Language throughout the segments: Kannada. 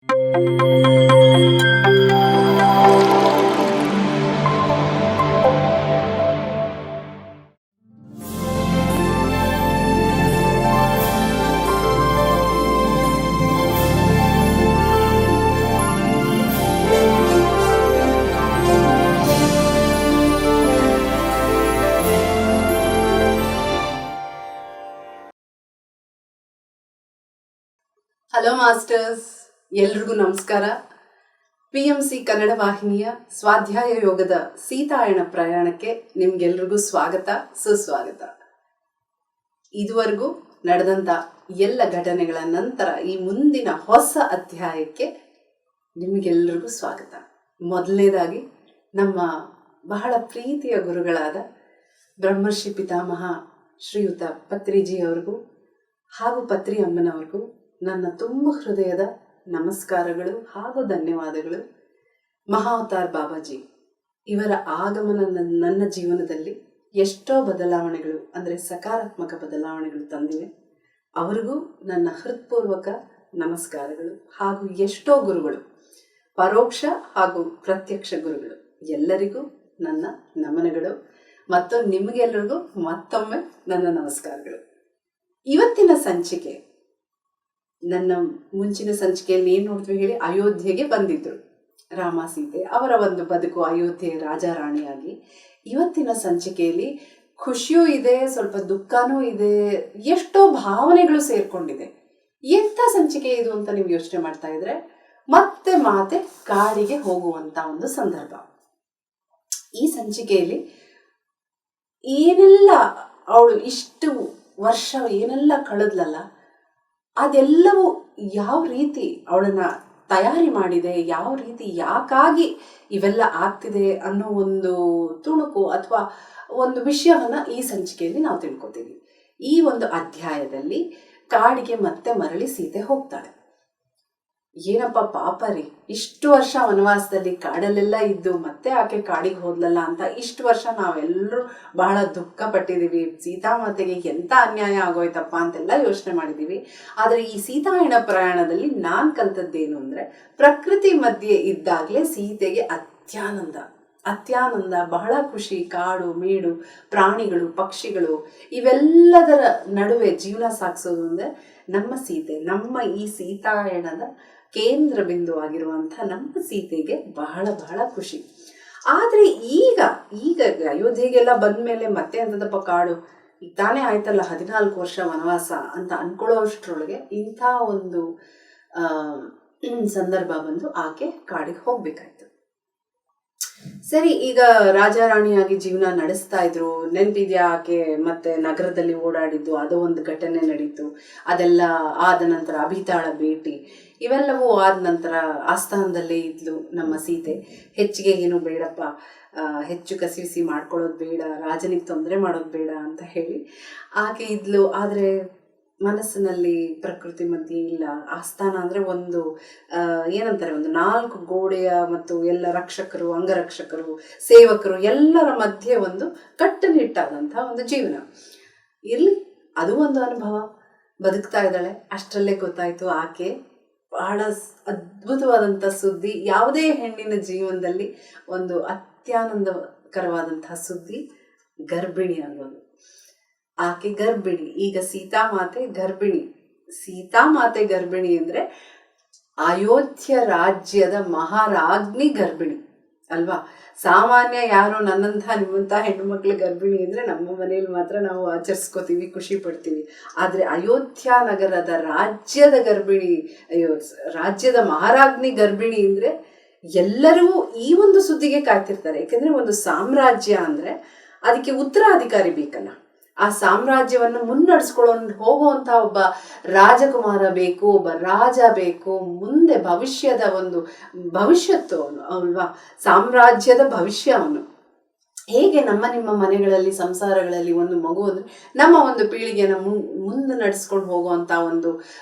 ಹಲೋ ಮಾಸ್ಟರ್ಸ್, ಎಲ್ರಿಗೂ ನಮಸ್ಕಾರ. PMC ಕನ್ನಡ ವಾಹಿನಿಯ ಸ್ವಾಧ್ಯಾಯ ಯೋಗದ ಸೀತಾಯಣ ಪ್ರಯಾಣಕ್ಕೆ ನಿಮ್ಗೆಲ್ರಿಗೂ ಸ್ವಾಗತ, ಸುಸ್ವಾಗತ. ಇದುವರೆಗೂ ನಡೆದಂಥ ಎಲ್ಲ ಘಟನೆಗಳ ನಂತರ ಈ ಮುಂದಿನ ಹೊಸ ಅಧ್ಯಾಯಕ್ಕೆ ನಿಮಗೆಲ್ಲರಿಗೂ ಸ್ವಾಗತ. ಮೊದಲನೇದಾಗಿ ನಮ್ಮ ಬಹಳ ಪ್ರೀತಿಯ ಗುರುಗಳಾದ ಬ್ರಹ್ಮರ್ಷಿ ಪಿತಾಮಹ ಶ್ರೀಯುತ ಪತ್ರಿಜಿಯವರಿಗೂ ಹಾಗೂ ಪತ್ರಿ ಅಮ್ಮನವ್ರಿಗೂ ನನ್ನ ತುಂಬ ಹೃದಯದ ನಮಸ್ಕಾರಗಳು ಹಾಗೂ ಧನ್ಯವಾದಗಳು. ಮಹಾವತಾರ್ ಬಾಬಾಜಿ ಇವರ ಆಗಮನ ನನ್ನ ಜೀವನದಲ್ಲಿ ಎಷ್ಟೋ ಬದಲಾವಣೆಗಳು, ಅಂದರೆ ಸಕಾರಾತ್ಮಕ ಬದಲಾವಣೆಗಳು ತಂದಿವೆ. ಅವರಿಗೂ ನನ್ನ ಹೃತ್ಪೂರ್ವಕ ನಮಸ್ಕಾರಗಳು. ಹಾಗೂ ಎಷ್ಟೋ ಗುರುಗಳು, ಪರೋಕ್ಷ ಹಾಗೂ ಪ್ರತ್ಯಕ್ಷ ಗುರುಗಳು, ಎಲ್ಲರಿಗೂ ನನ್ನ ನಮನಗಳು ಮತ್ತು ನಿಮಗೆಲ್ಲರಿಗೂ ಮತ್ತೊಮ್ಮೆ ನನ್ನ ನಮಸ್ಕಾರಗಳು. ಇವತ್ತಿನ ಸಂಚಿಕೆ, ನನ್ನ ಮುಂಚಿನ ಸಂಚಿಕೆಯಲ್ಲಿ ಏನು ನೋಡಿದ್ವಿ ಹೇಳಿ, ಅಯೋಧ್ಯೆಗೆ ಬಂದಿದ್ರು ರಾಮ ಸೀತೆ, ಅವರ ಒಂದು ಬದುಕು ಅಯೋಧ್ಯೆ ರಾಜಾರಾಣಿಯಾಗಿ. ಇವತ್ತಿನ ಸಂಚಿಕೆಯಲ್ಲಿ ಖುಷಿಯೂ ಇದೆ, ಸ್ವಲ್ಪ ದುಃಖನೂ ಇದೆ, ಎಷ್ಟೋ ಭಾವನೆಗಳು ಸೇರ್ಕೊಂಡಿದೆ. ಎಂಥ ಸಂಚಿಕೆ ಇದು ಅಂತ ನೀವು ಯೋಚನೆ ಮಾಡ್ತಾ ಇದ್ರೆ, ಮತ್ತೆ ಮಾತೆ ಕಾಡಿಗೆ ಹೋಗುವಂತ ಒಂದು ಸಂದರ್ಭ. ಈ ಸಂಚಿಕೆಯಲ್ಲಿ ಏನೆಲ್ಲ ಅವಳು ಇಷ್ಟು ವರ್ಷ ಏನೆಲ್ಲ ಕಳೆದ್ಲಲ್ಲ, ಅದೆಲ್ಲವೂ ಯಾವ ರೀತಿ ಅವಳನ್ನ ತಯಾರಿ ಮಾಡಿದೆ, ಯಾವ ರೀತಿ ಯಾಕಾಗಿ ಇವೆಲ್ಲ ಆಗ್ತಿದೆ ಅನ್ನೋ ಒಂದು ತುಣುಕು ಅಥವಾ ಒಂದು ವಿಷಯವನ್ನ ಈ ಸಂಚಿಕೆಯಲ್ಲಿ ನಾವು ತಿಳ್ಕೊತೀವಿ. ಈ ಒಂದು ಅಧ್ಯಾಯದಲ್ಲಿ ಕಾಡಿಗೆ ಮತ್ತೆ ಮರಳಿ ಸೀತೆ ಹೋಗ್ತಾಳೆ. ಏನಪ್ಪ ಪಾಪ ರೀ, ಇಷ್ಟು ವರ್ಷ ವನವಾಸದಲ್ಲಿ ಕಾಡಲ್ಲೆಲ್ಲ ಇದ್ದು ಮತ್ತೆ ಆಕೆ ಕಾಡಿಗೆ ಹೋದ್ಲಲ್ಲ ಅಂತ ಇಷ್ಟು ವರ್ಷ ನಾವೆಲ್ಲರೂ ಬಹಳ ದುಃಖ ಪಟ್ಟಿದ್ದೀವಿ. ಸೀತಾಮಾತೆಗೆ ಎಂಥ ಅನ್ಯಾಯ ಆಗೋಯ್ತಪ್ಪ ಅಂತೆಲ್ಲ ಯೋಚನೆ ಮಾಡಿದ್ದೀವಿ. ಆದರೆ ಈ ಸೀತಾಯಣ ಪ್ರಯಾಣದಲ್ಲಿ ನಾನು ಕಲ್ತದ್ದೇನು ಅಂದರೆ, ಪ್ರಕೃತಿ ಮಧ್ಯೆ ಇದ್ದಾಗಲೇ ಸೀತೆಗೆ ಅತ್ಯಾನಂದ, ಬಹಳ ಖುಷಿ. ಕಾಡು ಮೇಡು, ಪ್ರಾಣಿಗಳು, ಪಕ್ಷಿಗಳು, ಇವೆಲ್ಲದರ ನಡುವೆ ಜೀವನ ಸಾಗಿಸೋದು ಅಂದರೆ ನಮ್ಮ ಸೀತೆ, ನಮ್ಮ ಈ ಸೀತಾಯಣದ ಕೇಂದ್ರ ಬಿಂದುವಾಗಿರುವಂಥ ನಮ್ಮ ಸೀತೆಗೆ ಬಹಳ ಬಹಳ ಖುಷಿ. ಆದರೆ ಈಗ ಅಯೋಧ್ಯೆಗೆಲ್ಲ ಬಂದ್ಮೇಲೆ ಮತ್ತೆ ಅಂತದಪ್ಪ ಕಾಡು, ಈಗ ತಾನೇ ಆಯ್ತಲ್ಲ 14 ವರ್ಷ ವನವಾಸ ಅಂತ ಅನ್ಕೊಳ್ಳೋಷ್ಟ್ರೊಳಗೆ ಇಂಥ ಒಂದು ಸಂದರ್ಭ ಬಂದು ಆಕೆ ಕಾಡಿಗೆ ಹೋಗ್ಬೇಕಾಯ್ತು. ಸರಿ, ಈಗ ರಾಜಾರಾಣಿಯಾಗಿ ಜೀವನ ನಡೆಸ್ತಾ ಇದ್ರು. ನೆನಪಿದ್ಯಾ ಆಕೆ ಮತ್ತೆ ನಗರದಲ್ಲಿ ಓಡಾಡಿದ್ದು, ಅದು ಒಂದು ಘಟನೆ ನಡೀತು. ಅದೆಲ್ಲ ಆದ ನಂತರ ಅಭಿತಾಳ ಭೇಟಿ, ಇವೆಲ್ಲವೂ ಆದ ನಂತರ ಆಸ್ಥಾನದಲ್ಲೇ ಇದ್ಲು ನಮ್ಮ ಸೀತೆ. ಹೆಚ್ಚಿಗೆ ಏನು ಬೇಡಪ್ಪ, ಹೆಚ್ಚು ಕಸಿವಿಸಿ ಮಾಡ್ಕೊಳ್ಳೋದು ಬೇಡ, ರಾಜನಿಗೆ ತೊಂದರೆ ಮಾಡೋದು ಬೇಡ ಅಂತ ಹೇಳಿ ಆಕೆ ಇದ್ಲು. ಆದರೆ ಮನಸ್ಸಿನಲ್ಲಿ ಪ್ರಕೃತಿ ಮಧ್ಯೆ ಇಲ್ಲ. ಆಸ್ಥಾನ ಅಂದರೆ ಒಂದು ಏನಂತಾರೆ, ಒಂದು 4 ಗೋಡೆಯ ಮತ್ತು ಎಲ್ಲ ರಕ್ಷಕರು, ಅಂಗರಕ್ಷಕರು, ಸೇವಕರು ಎಲ್ಲರ ಮಧ್ಯೆ ಒಂದು ಕಟ್ಟುನಿಟ್ಟಾದಂಥ ಒಂದು ಜೀವನ ಇರಲಿ. ಅದು ಒಂದು ಅನುಭವ. ಬದುಕ್ತಾ ಇದ್ದಾಳೆ. ಅಷ್ಟರಲ್ಲೇ ಗೊತ್ತಾಯಿತು ಆಕೆ ಬಹಳ ಅದ್ಭುತವಾದಂಥ ಸುದ್ದಿ, ಯಾವುದೇ ಹೆಣ್ಣಿನ ಜೀವನದಲ್ಲಿ ಒಂದು ಅತ್ಯಾನಂದಕರವಾದಂತಹ ಸುದ್ದಿ, ಗರ್ಭಿಣಿ ಆಗೋದು. ಆಕೆ ಗರ್ಭಿಣಿ. ಈಗ ಸೀತಾಮಾತೆ ಗರ್ಭಿಣಿ ಅಂದ್ರೆ ಅಯೋಧ್ಯ ರಾಜ್ಯದ ಮಹಾರಾಜ್ಞಿ ಗರ್ಭಿಣಿ ಅಲ್ವಾ? ಸಾಮಾನ್ಯ ಯಾರೋ ನನ್ನಂಥ ನಿಮ್ಮಂಥ ಹೆಣ್ಣು ಮಕ್ಳು ಗರ್ಭಿಣಿ ಅಂದ್ರೆ ನಮ್ಮ ಮನೇಲಿ ಮಾತ್ರ ನಾವು ಆಚರಿಸ್ಕೋತೀವಿ, ಖುಷಿ ಪಡ್ತೀವಿ. ಆದರೆ ಅಯೋಧ್ಯ ನಗರದ ರಾಜ್ಯದ ಗರ್ಭಿಣಿ, ರಾಜ್ಯದ ಮಹಾರಾಜ್ಞಿ ಗರ್ಭಿಣಿ ಅಂದ್ರೆ ಎಲ್ಲರೂ ಈ ಒಂದು ಸುದ್ದಿಗೆ ಕಾಯ್ತಿರ್ತಾರೆ. ಯಾಕೆಂದ್ರೆ ಒಂದು ಸಾಮ್ರಾಜ್ಯ ಅಂದ್ರೆ ಅದಕ್ಕೆ ಉತ್ತರಾಧಿಕಾರಿ ಬೇಕಲ್ಲ. ಆ ಸಾಮ್ರಾಜ್ಯವನ್ನು ಮುನ್ನಡೆಸ್ಕೊಂಡು ಹೋಗುವಂತ ಒಬ್ಬ ರಾಜಕುಮಾರ ಬೇಕು, ಒಬ್ಬ ರಾಜ ಬೇಕು. ಮುಂದೆ ಭವಿಷ್ಯದ ಒಂದು ಭವಿಷ್ಯತ್ತು ಅವನು ಅಲ್ವಾ, ಸಾಮ್ರಾಜ್ಯದ ಭವಿಷ್ಯ ಅವನು. ಹೇಗೆ ನಿಮ್ಮ ಮನೆಗಳಲ್ಲಿ ಸಂಸಾರಗಳಲ್ಲಿ ಒಂದು ಮಗು ಅಂದ್ರೆ ನಮ್ಮ ಒಂದು ಪೀಳಿಗೆನ ಮುಂದೆ ನಡೆಸ್ಕೊಂಡು ಹೋಗುವಂತ ಒಂದು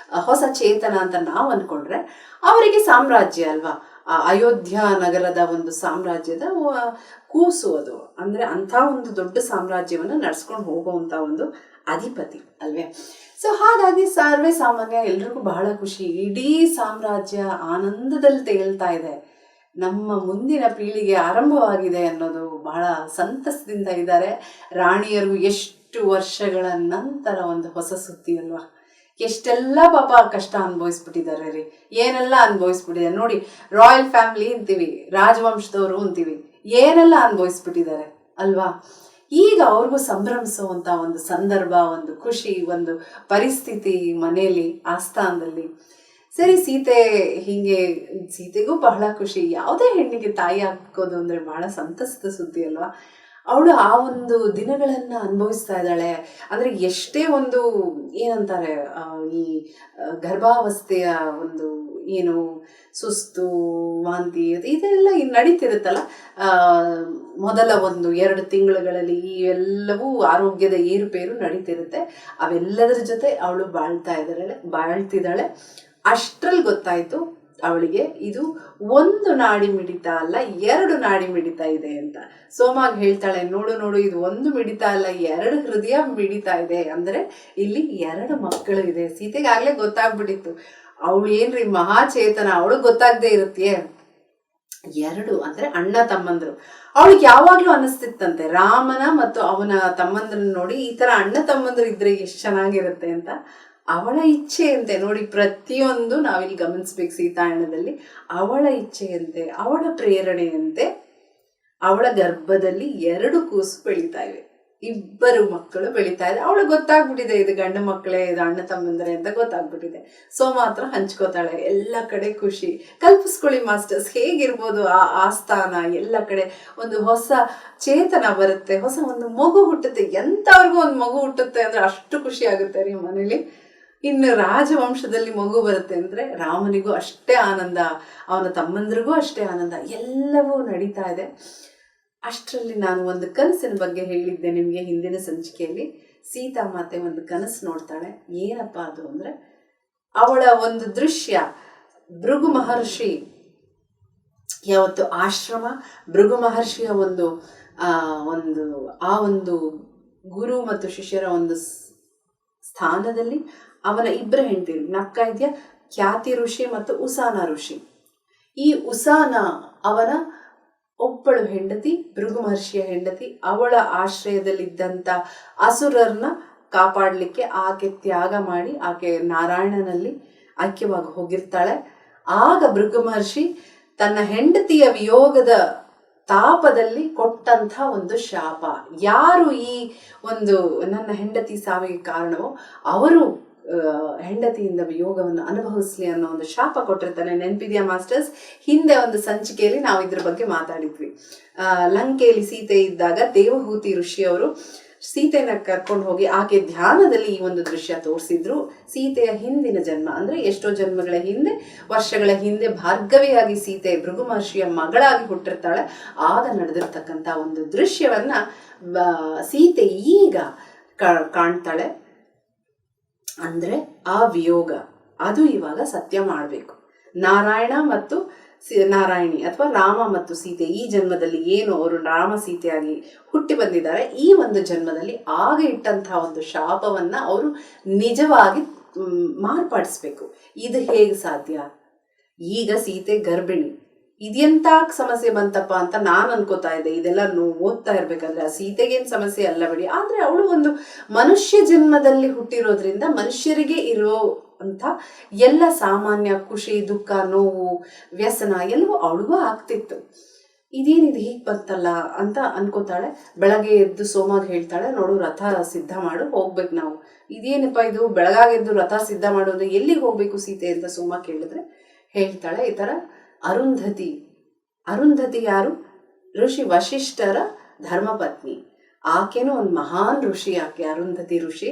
ಹೊಸ ಚೇತನ ಅಂತ ನಾವು ಅಂದ್ಕೊಂಡ್ರೆ, ಅವರಿಗೆ ಸಾಮ್ರಾಜ್ಯ ಅಲ್ವಾ, ಅಯೋಧ್ಯ ನಗರದ ಒಂದು ಸಾಮ್ರಾಜ್ಯದ ಕೂಸು ಅದು. ಅಂದ್ರೆ ಅಂಥ ಒಂದು ದೊಡ್ಡ ಸಾಮ್ರಾಜ್ಯವನ್ನು ನಡೆಸ್ಕೊಂಡು ಹೋಗುವಂತ ಒಂದು ಅಧಿಪತಿ ಅಲ್ವೇ. ಸೊ ಹಾಗಾಗಿ ಸರ್ವೇ ಸಾಮಾನ್ಯ ಎಲ್ರಿಗೂ ಬಹಳ ಖುಷಿ, ಇಡೀ ಸಾಮ್ರಾಜ್ಯ ಆನಂದದಲ್ಲಿ ತೇಲ್ತಾ ಇದೆ, ನಮ್ಮ ಮುಂದಿನ ಪೀಳಿಗೆ ಆರಂಭವಾಗಿದೆ ಅನ್ನೋದು ಬಹಳ ಸಂತಸದಿಂದ ಇದ್ದಾರೆ. ರಾಣಿಯರು ಎಷ್ಟು ವರ್ಷಗಳ ನಂತರ ಒಂದು ಹೊಸ ಸುದ್ದಿ ಅಲ್ವಾ, ಎಷ್ಟೆಲ್ಲ ಪಾಪ ಕಷ್ಟ ಅನುಭವಿಸ್ಬಿಟ್ಟಿದ್ದಾರೆ ರೀ, ಏನೆಲ್ಲ ಅನುಭವಿಸ್ಬಿಟ್ಟಿದ್ದಾರೆ ನೋಡಿ. ರಾಯಲ್ ಫ್ಯಾಮಿಲಿ ಅಂತೀವಿ, ರಾಜವಂಶದವರು ಅಂತೀವಿ, ಏನೆಲ್ಲ ಅನುಭವಿಸ್ಬಿಟ್ಟಿದ್ದಾರೆ ಅಲ್ವಾ. ಈಗ ಅವ್ರಿಗೂ ಸಂಭ್ರಮಿಸುವಂತ ಒಂದು ಸಂದರ್ಭ, ಒಂದು ಖುಷಿ, ಒಂದು ಪರಿಸ್ಥಿತಿ ಮನೆಯಲ್ಲಿ, ಆಸ್ಥಾನದಲ್ಲಿ. ಸರಿ, ಸೀತೆಗೂ ಬಹಳ ಖುಷಿ. ಯಾವುದೇ ಹೆಣ್ಣಿಗೆ ತಾಯಿ ಹಾಕೋದು ಅಂದ್ರೆ ಬಹಳ ಸಂತಸದ ಸುದ್ದಿ ಅಲ್ವಾ. ಅವಳು ಆ ಒಂದು ದಿನಗಳನ್ನ ಅನುಭವಿಸ್ತಾ ಇದ್ದಾಳೆ. ಅಂದ್ರೆ ಎಷ್ಟೇ ಒಂದು ಏನಂತಾರೆ, ಈ ಗರ್ಭಾವಸ್ಥೆಯ ಒಂದು ಏನು ಸುಸ್ತು, ವಾಂತಿ ಇದೆಲ್ಲ ನಡೀತಿರುತ್ತಲ್ಲ, ಮೊದಲ 1-2 ತಿಂಗಳುಗಳಲ್ಲಿ ಈ ಎಲ್ಲವೂ ಆರೋಗ್ಯದ ಏರುಪೇರು ನಡೀತಿರುತ್ತೆ. ಅವೆಲ್ಲದರ ಜೊತೆ ಅವಳು ಬಾಳ್ತಿದ್ದಾಳೆ. ಅಷ್ಟ್ರಲ್ಲಿ ಗೊತ್ತಾಯ್ತು ಅವಳಿಗೆ ಇದು 1 ನಾಡಿ ಮಿಡಿತ ಅಲ್ಲ, 2 ನಾಡಿ ಮಿಡಿತ ಇದೆ ಅಂತ. ಸೋಮಾಗ್ ಹೇಳ್ತಾಳೆ, ನೋಡು ಇದು 1 ಮಿಡಿತ ಅಲ್ಲ, 2 ಹೃದಯ ಮಿಡಿತಾ ಇದೆ. ಅಂದ್ರೆ ಇಲ್ಲಿ 2 ಮಕ್ಕಳು ಇದೆ. ಸೀತೆಗೆ ಆಗ್ಲೇ ಗೊತ್ತಾಗ್ಬಿಟ್ಟಿತ್ತು, ಅವಳು ಏನ್ರಿ ಮಹಾಚೇತನ, ಅವಳು ಗೊತ್ತಾಗದೆ ಇರುತ್ತೆಯೇ. 2 ಅಂದ್ರೆ ಅಣ್ಣ ತಮ್ಮಂದ್ರು. ಅವಳಿಗೆ ಯಾವಾಗ್ಲೂ ಅನಿಸ್ತಿತ್ತಂತೆ, ರಾಮನ ಮತ್ತು ಅವನ ತಮ್ಮಂದ್ರನ್ನ ನೋಡಿ ಈ ತರ ಅಣ್ಣ ತಮ್ಮಂದ್ರು ಇದ್ರೆ ಎಷ್ಟು ಚೆನ್ನಾಗಿರುತ್ತೆ ಅಂತ. ಅವಳ ಇಚ್ಛೆಯಂತೆ ನೋಡಿ, ಪ್ರತಿಯೊಂದು ನಾವಿಲ್ಲಿ ಗಮನಿಸ್ಬೇಕು ಸೀತಾಯಣದಲ್ಲಿ. ಅವಳ ಇಚ್ಛೆಯಂತೆ, ಅವಳ ಪ್ರೇರಣೆಯಂತೆ ಅವಳ ಗರ್ಭದಲ್ಲಿ 2 ಕೂಸು ಬೆಳೀತಾ ಇವೆ, 2 ಮಕ್ಕಳು ಬೆಳೀತಾ ಇದೆ. ಅವಳಿಗೆ ಗೊತ್ತಾಗ್ಬಿಟ್ಟಿದೆ, ಇದು ಗಂಡು ಮಕ್ಕಳೇ, ಇದು ಅಣ್ಣ ತಮ್ಮಂದ್ರೆ ಅಂತ ಗೊತ್ತಾಗ್ಬಿಟ್ಟಿದೆ. ಸೊ ಮಾತ್ರ ಹಂಚ್ಕೋತಾಳೆ, ಎಲ್ಲ ಕಡೆ ಖುಷಿ. ಕಲ್ಪಿಸ್ಕೊಳ್ಳಿ ಮಾಸ್ಟರ್ಸ್, ಹೇಗಿರ್ಬೋದು ಆ ಆಸ್ಥಾನ, ಎಲ್ಲ ಕಡೆ ಒಂದು ಹೊಸ ಚೇತನ ಬರುತ್ತೆ, ಹೊಸ ಒಂದು ಮಗು ಹುಟ್ಟುತ್ತೆ. ಎಂತವ್ರಿಗೂ ಒಂದು ಮಗು ಹುಟ್ಟುತ್ತೆ ಅಂದ್ರೆ ಅಷ್ಟು ಖುಷಿ ಆಗುತ್ತೆ ರೀ ಮನೇಲಿ. ಇನ್ನು ರಾಜವಂಶದಲ್ಲಿ ಮಗು ಬರುತ್ತೆ ಅಂದ್ರೆ ರಾಮನಿಗೂ ಅಷ್ಟೇ ಆನಂದ, ಅವನ ತಮ್ಮಂದ್ರಿಗೂ ಅಷ್ಟೇ ಆನಂದ, ಎಲ್ಲವೂ ನಡೀತಾ ಇದೆ. ಅಷ್ಟರಲ್ಲಿ ನಾನು ಒಂದು ಕನಸಿನ ಬಗ್ಗೆ ಹೇಳಿದ್ದೆ ನಿಮಗೆ ಹಿಂದಿನ ಸಂಚಿಕೆಯಲ್ಲಿ. ಸೀತಾ ಮಾತೆ ಒಂದು ಕನಸು ನೋಡ್ತಾಳೆ. ಏನಪ್ಪ ಅದು ಅಂದ್ರೆ, ಅವಳ ಒಂದು ದೃಶ್ಯ, ಭೃಗು ಮಹರ್ಷಿ ಯಾವತ್ತು ಆಶ್ರಮ, ಭೃಗು ಮಹರ್ಷಿಯ ಒಂದು ಒಂದು ಗುರು ಮತ್ತು ಶಿಷ್ಯರ ಒಂದು ಸ್ಥಾನದಲ್ಲಿ ಅವನ 2 ಹೆಂಡತಿರು, ನಕ್ಕ ಇದೆಯ ಖ್ಯಾತಿ ಋಷಿ ಮತ್ತು ಉಸಾನ ಋಷಿ. ಈ ಉಸಾನ ಅವನ ಒಬ್ಬಳು ಹೆಂಡತಿ, ಭೃಗು ಮಹರ್ಷಿಯ ಹೆಂಡತಿ. ಅವಳ ಆಶ್ರಯದಲ್ಲಿದ್ದಂಥ ಅಸುರರನ್ನ ಕಾಪಾಡಲಿಕ್ಕೆ ಆಕೆ ತ್ಯಾಗ ಮಾಡಿ ಆಕೆ ನಾರಾಯಣನಲ್ಲಿ ಐಕ್ಯವಾಗಿ ಹೋಗಿರ್ತಾಳೆ. ಆಗ ಭೃಗು ಮಹರ್ಷಿ ತನ್ನ ಹೆಂಡತಿಯ ವಿಯೋಗದ ತಾಪದಲ್ಲಿ ಕೊಟ್ಟಂಥ ಒಂದು ಶಾಪ, ಯಾರು ಈ ಒಂದು ನನ್ನ ಹೆಂಡತಿ ಸಾವಿಗೆ ಕಾರಣವೋ ಅವರು ಹೆಂಡತಿಯಿಂದ ವಿಯೋಗವನ್ನು ಅನುಭವಿಸ್ಲಿ ಅನ್ನೋ ಒಂದು ಶಾಪ ಕೊಟ್ಟಿರ್ತಾನೆ. ನೆನಪಿದೆಯಾ ಮಾಸ್ಟರ್ಸ್? ಹಿಂದೆ ಒಂದು ಸಂಚಿಕೆಯಲ್ಲಿ ನಾವು ಇದ್ರ ಬಗ್ಗೆ ಮಾತಾಡಿದ್ವಿ. ಲಂಕೆಯಲ್ಲಿ ಸೀತೆ ಇದ್ದಾಗ ದೇವಹೂತಿ ಋಷಿಯವರು ಸೀತೆನ ಕರ್ಕೊಂಡು ಹೋಗಿ ಆಕೆ ಧ್ಯಾನದಲ್ಲಿ ಈ ಒಂದು ದೃಶ್ಯ ತೋರಿಸಿದ್ರು. ಸೀತೆಯ ಹಿಂದಿನ ಜನ್ಮ ಅಂದ್ರೆ ಎಷ್ಟೋ ಜನ್ಮಗಳ ಹಿಂದೆ, ವರ್ಷಗಳ ಹಿಂದೆ ಭಾರ್ಗವಿಯಾಗಿ ಸೀತೆ ಭೃಗು ಮಹರ್ಷಿಯ ಮಗಳಾಗಿ ಹುಟ್ಟಿರ್ತಾಳೆ. ಆಗ ನಡೆದಿರ್ತಕ್ಕಂಥ ಒಂದು ದೃಶ್ಯವನ್ನ ಸೀತೆ ಈಗ ಕಾಣ್ತಾಳೆ. ಅಂದ್ರೆ ಆ ವಿಯೋಗ ಅದು ಇವಾಗ ಸತ್ಯ ಮಾಡಬೇಕು. ನಾರಾಯಣ ಮತ್ತು ನಾರಾಯಣಿ ಅಥವಾ ರಾಮ ಮತ್ತು ಸೀತೆ ಈ ಜನ್ಮದಲ್ಲಿ ಏನು ಅವರು ರಾಮ ಸೀತೆಯಾಗಿ ಹುಟ್ಟಿ ಬಂದಿದ್ದಾರೆ, ಈ ಒಂದು ಜನ್ಮದಲ್ಲಿ ಆಗ ಇಟ್ಟಂತಹ ಒಂದು ಶಾಪವನ್ನ ಅವರು ನಿಜವಾಗಿ ಮಾರ್ಪಡಿಸ್ಬೇಕು. ಇದು ಹೇಗೆ ಸಾಧ್ಯ? ಈಗ ಸೀತೆ ಗರ್ಭಿಣಿ, ಇದೆಂತ ಸಮಸ್ಯೆ ಬಂತಪ್ಪ ಅಂತ ನಾನು ಅನ್ಕೋತಾ ಇದ್ದೆ. ಇದೆಲ್ಲ ಓದ್ತಾ ಇರ್ಬೇಕಾದ್ರೆ ಆ ಸೀತೆಗೇನ್ ಸಮಸ್ಯೆ ಅಲ್ಲ ಬಿಡಿ, ಆದ್ರೆ ಅವಳು ಒಂದು ಮನುಷ್ಯ ಜನ್ಮದಲ್ಲಿ ಹುಟ್ಟಿರೋದ್ರಿಂದ ಮನುಷ್ಯರಿಗೆ ಇರೋ ಅಂತ ಎಲ್ಲ ಸಾಮಾನ್ಯ ಖುಷಿ, ದುಃಖ, ನೋವು, ವ್ಯಸನ ಎಲ್ಲವೂ ಅವಳಿಗೂ ಆಗ್ತಿತ್ತು. ಇದೇನಿದು ಹೀಗೆ ಬಂತಲ್ಲ ಅಂತ ಅನ್ಕೋತಾಳೆ. ಬೆಳಗ್ಗೆ ಎದ್ದು ಸೋಮಾಗ್ ಹೇಳ್ತಾಳೆ, ನೋಡು ರಥ ಸಿದ್ಧ ಮಾಡು, ಹೋಗ್ಬೇಕು ನಾವು. ಇದೇನಪ್ಪ ಇದು ಬೆಳಗಾಗೆದ್ದು ರಥ ಸಿದ್ಧ ಮಾಡೋದು, ಎಲ್ಲಿಗೆ ಹೋಗ್ಬೇಕು ಸೀತೆ ಅಂತ ಸೋಮ ಕೇಳಿದ್ರೆ ಹೇಳ್ತಾಳೆ ಈ ತರ, ಅರುಂಧತಿ ಯಾರು? ಋಷಿ ವಶಿಷ್ಠರ ಧರ್ಮಪತ್ನಿ. ಆಕೆನೂ ಒಂದು ಮಹಾನ್ ಋಷಿ. ಆಕೆ ಅರುಂಧತಿ ಋಷಿ.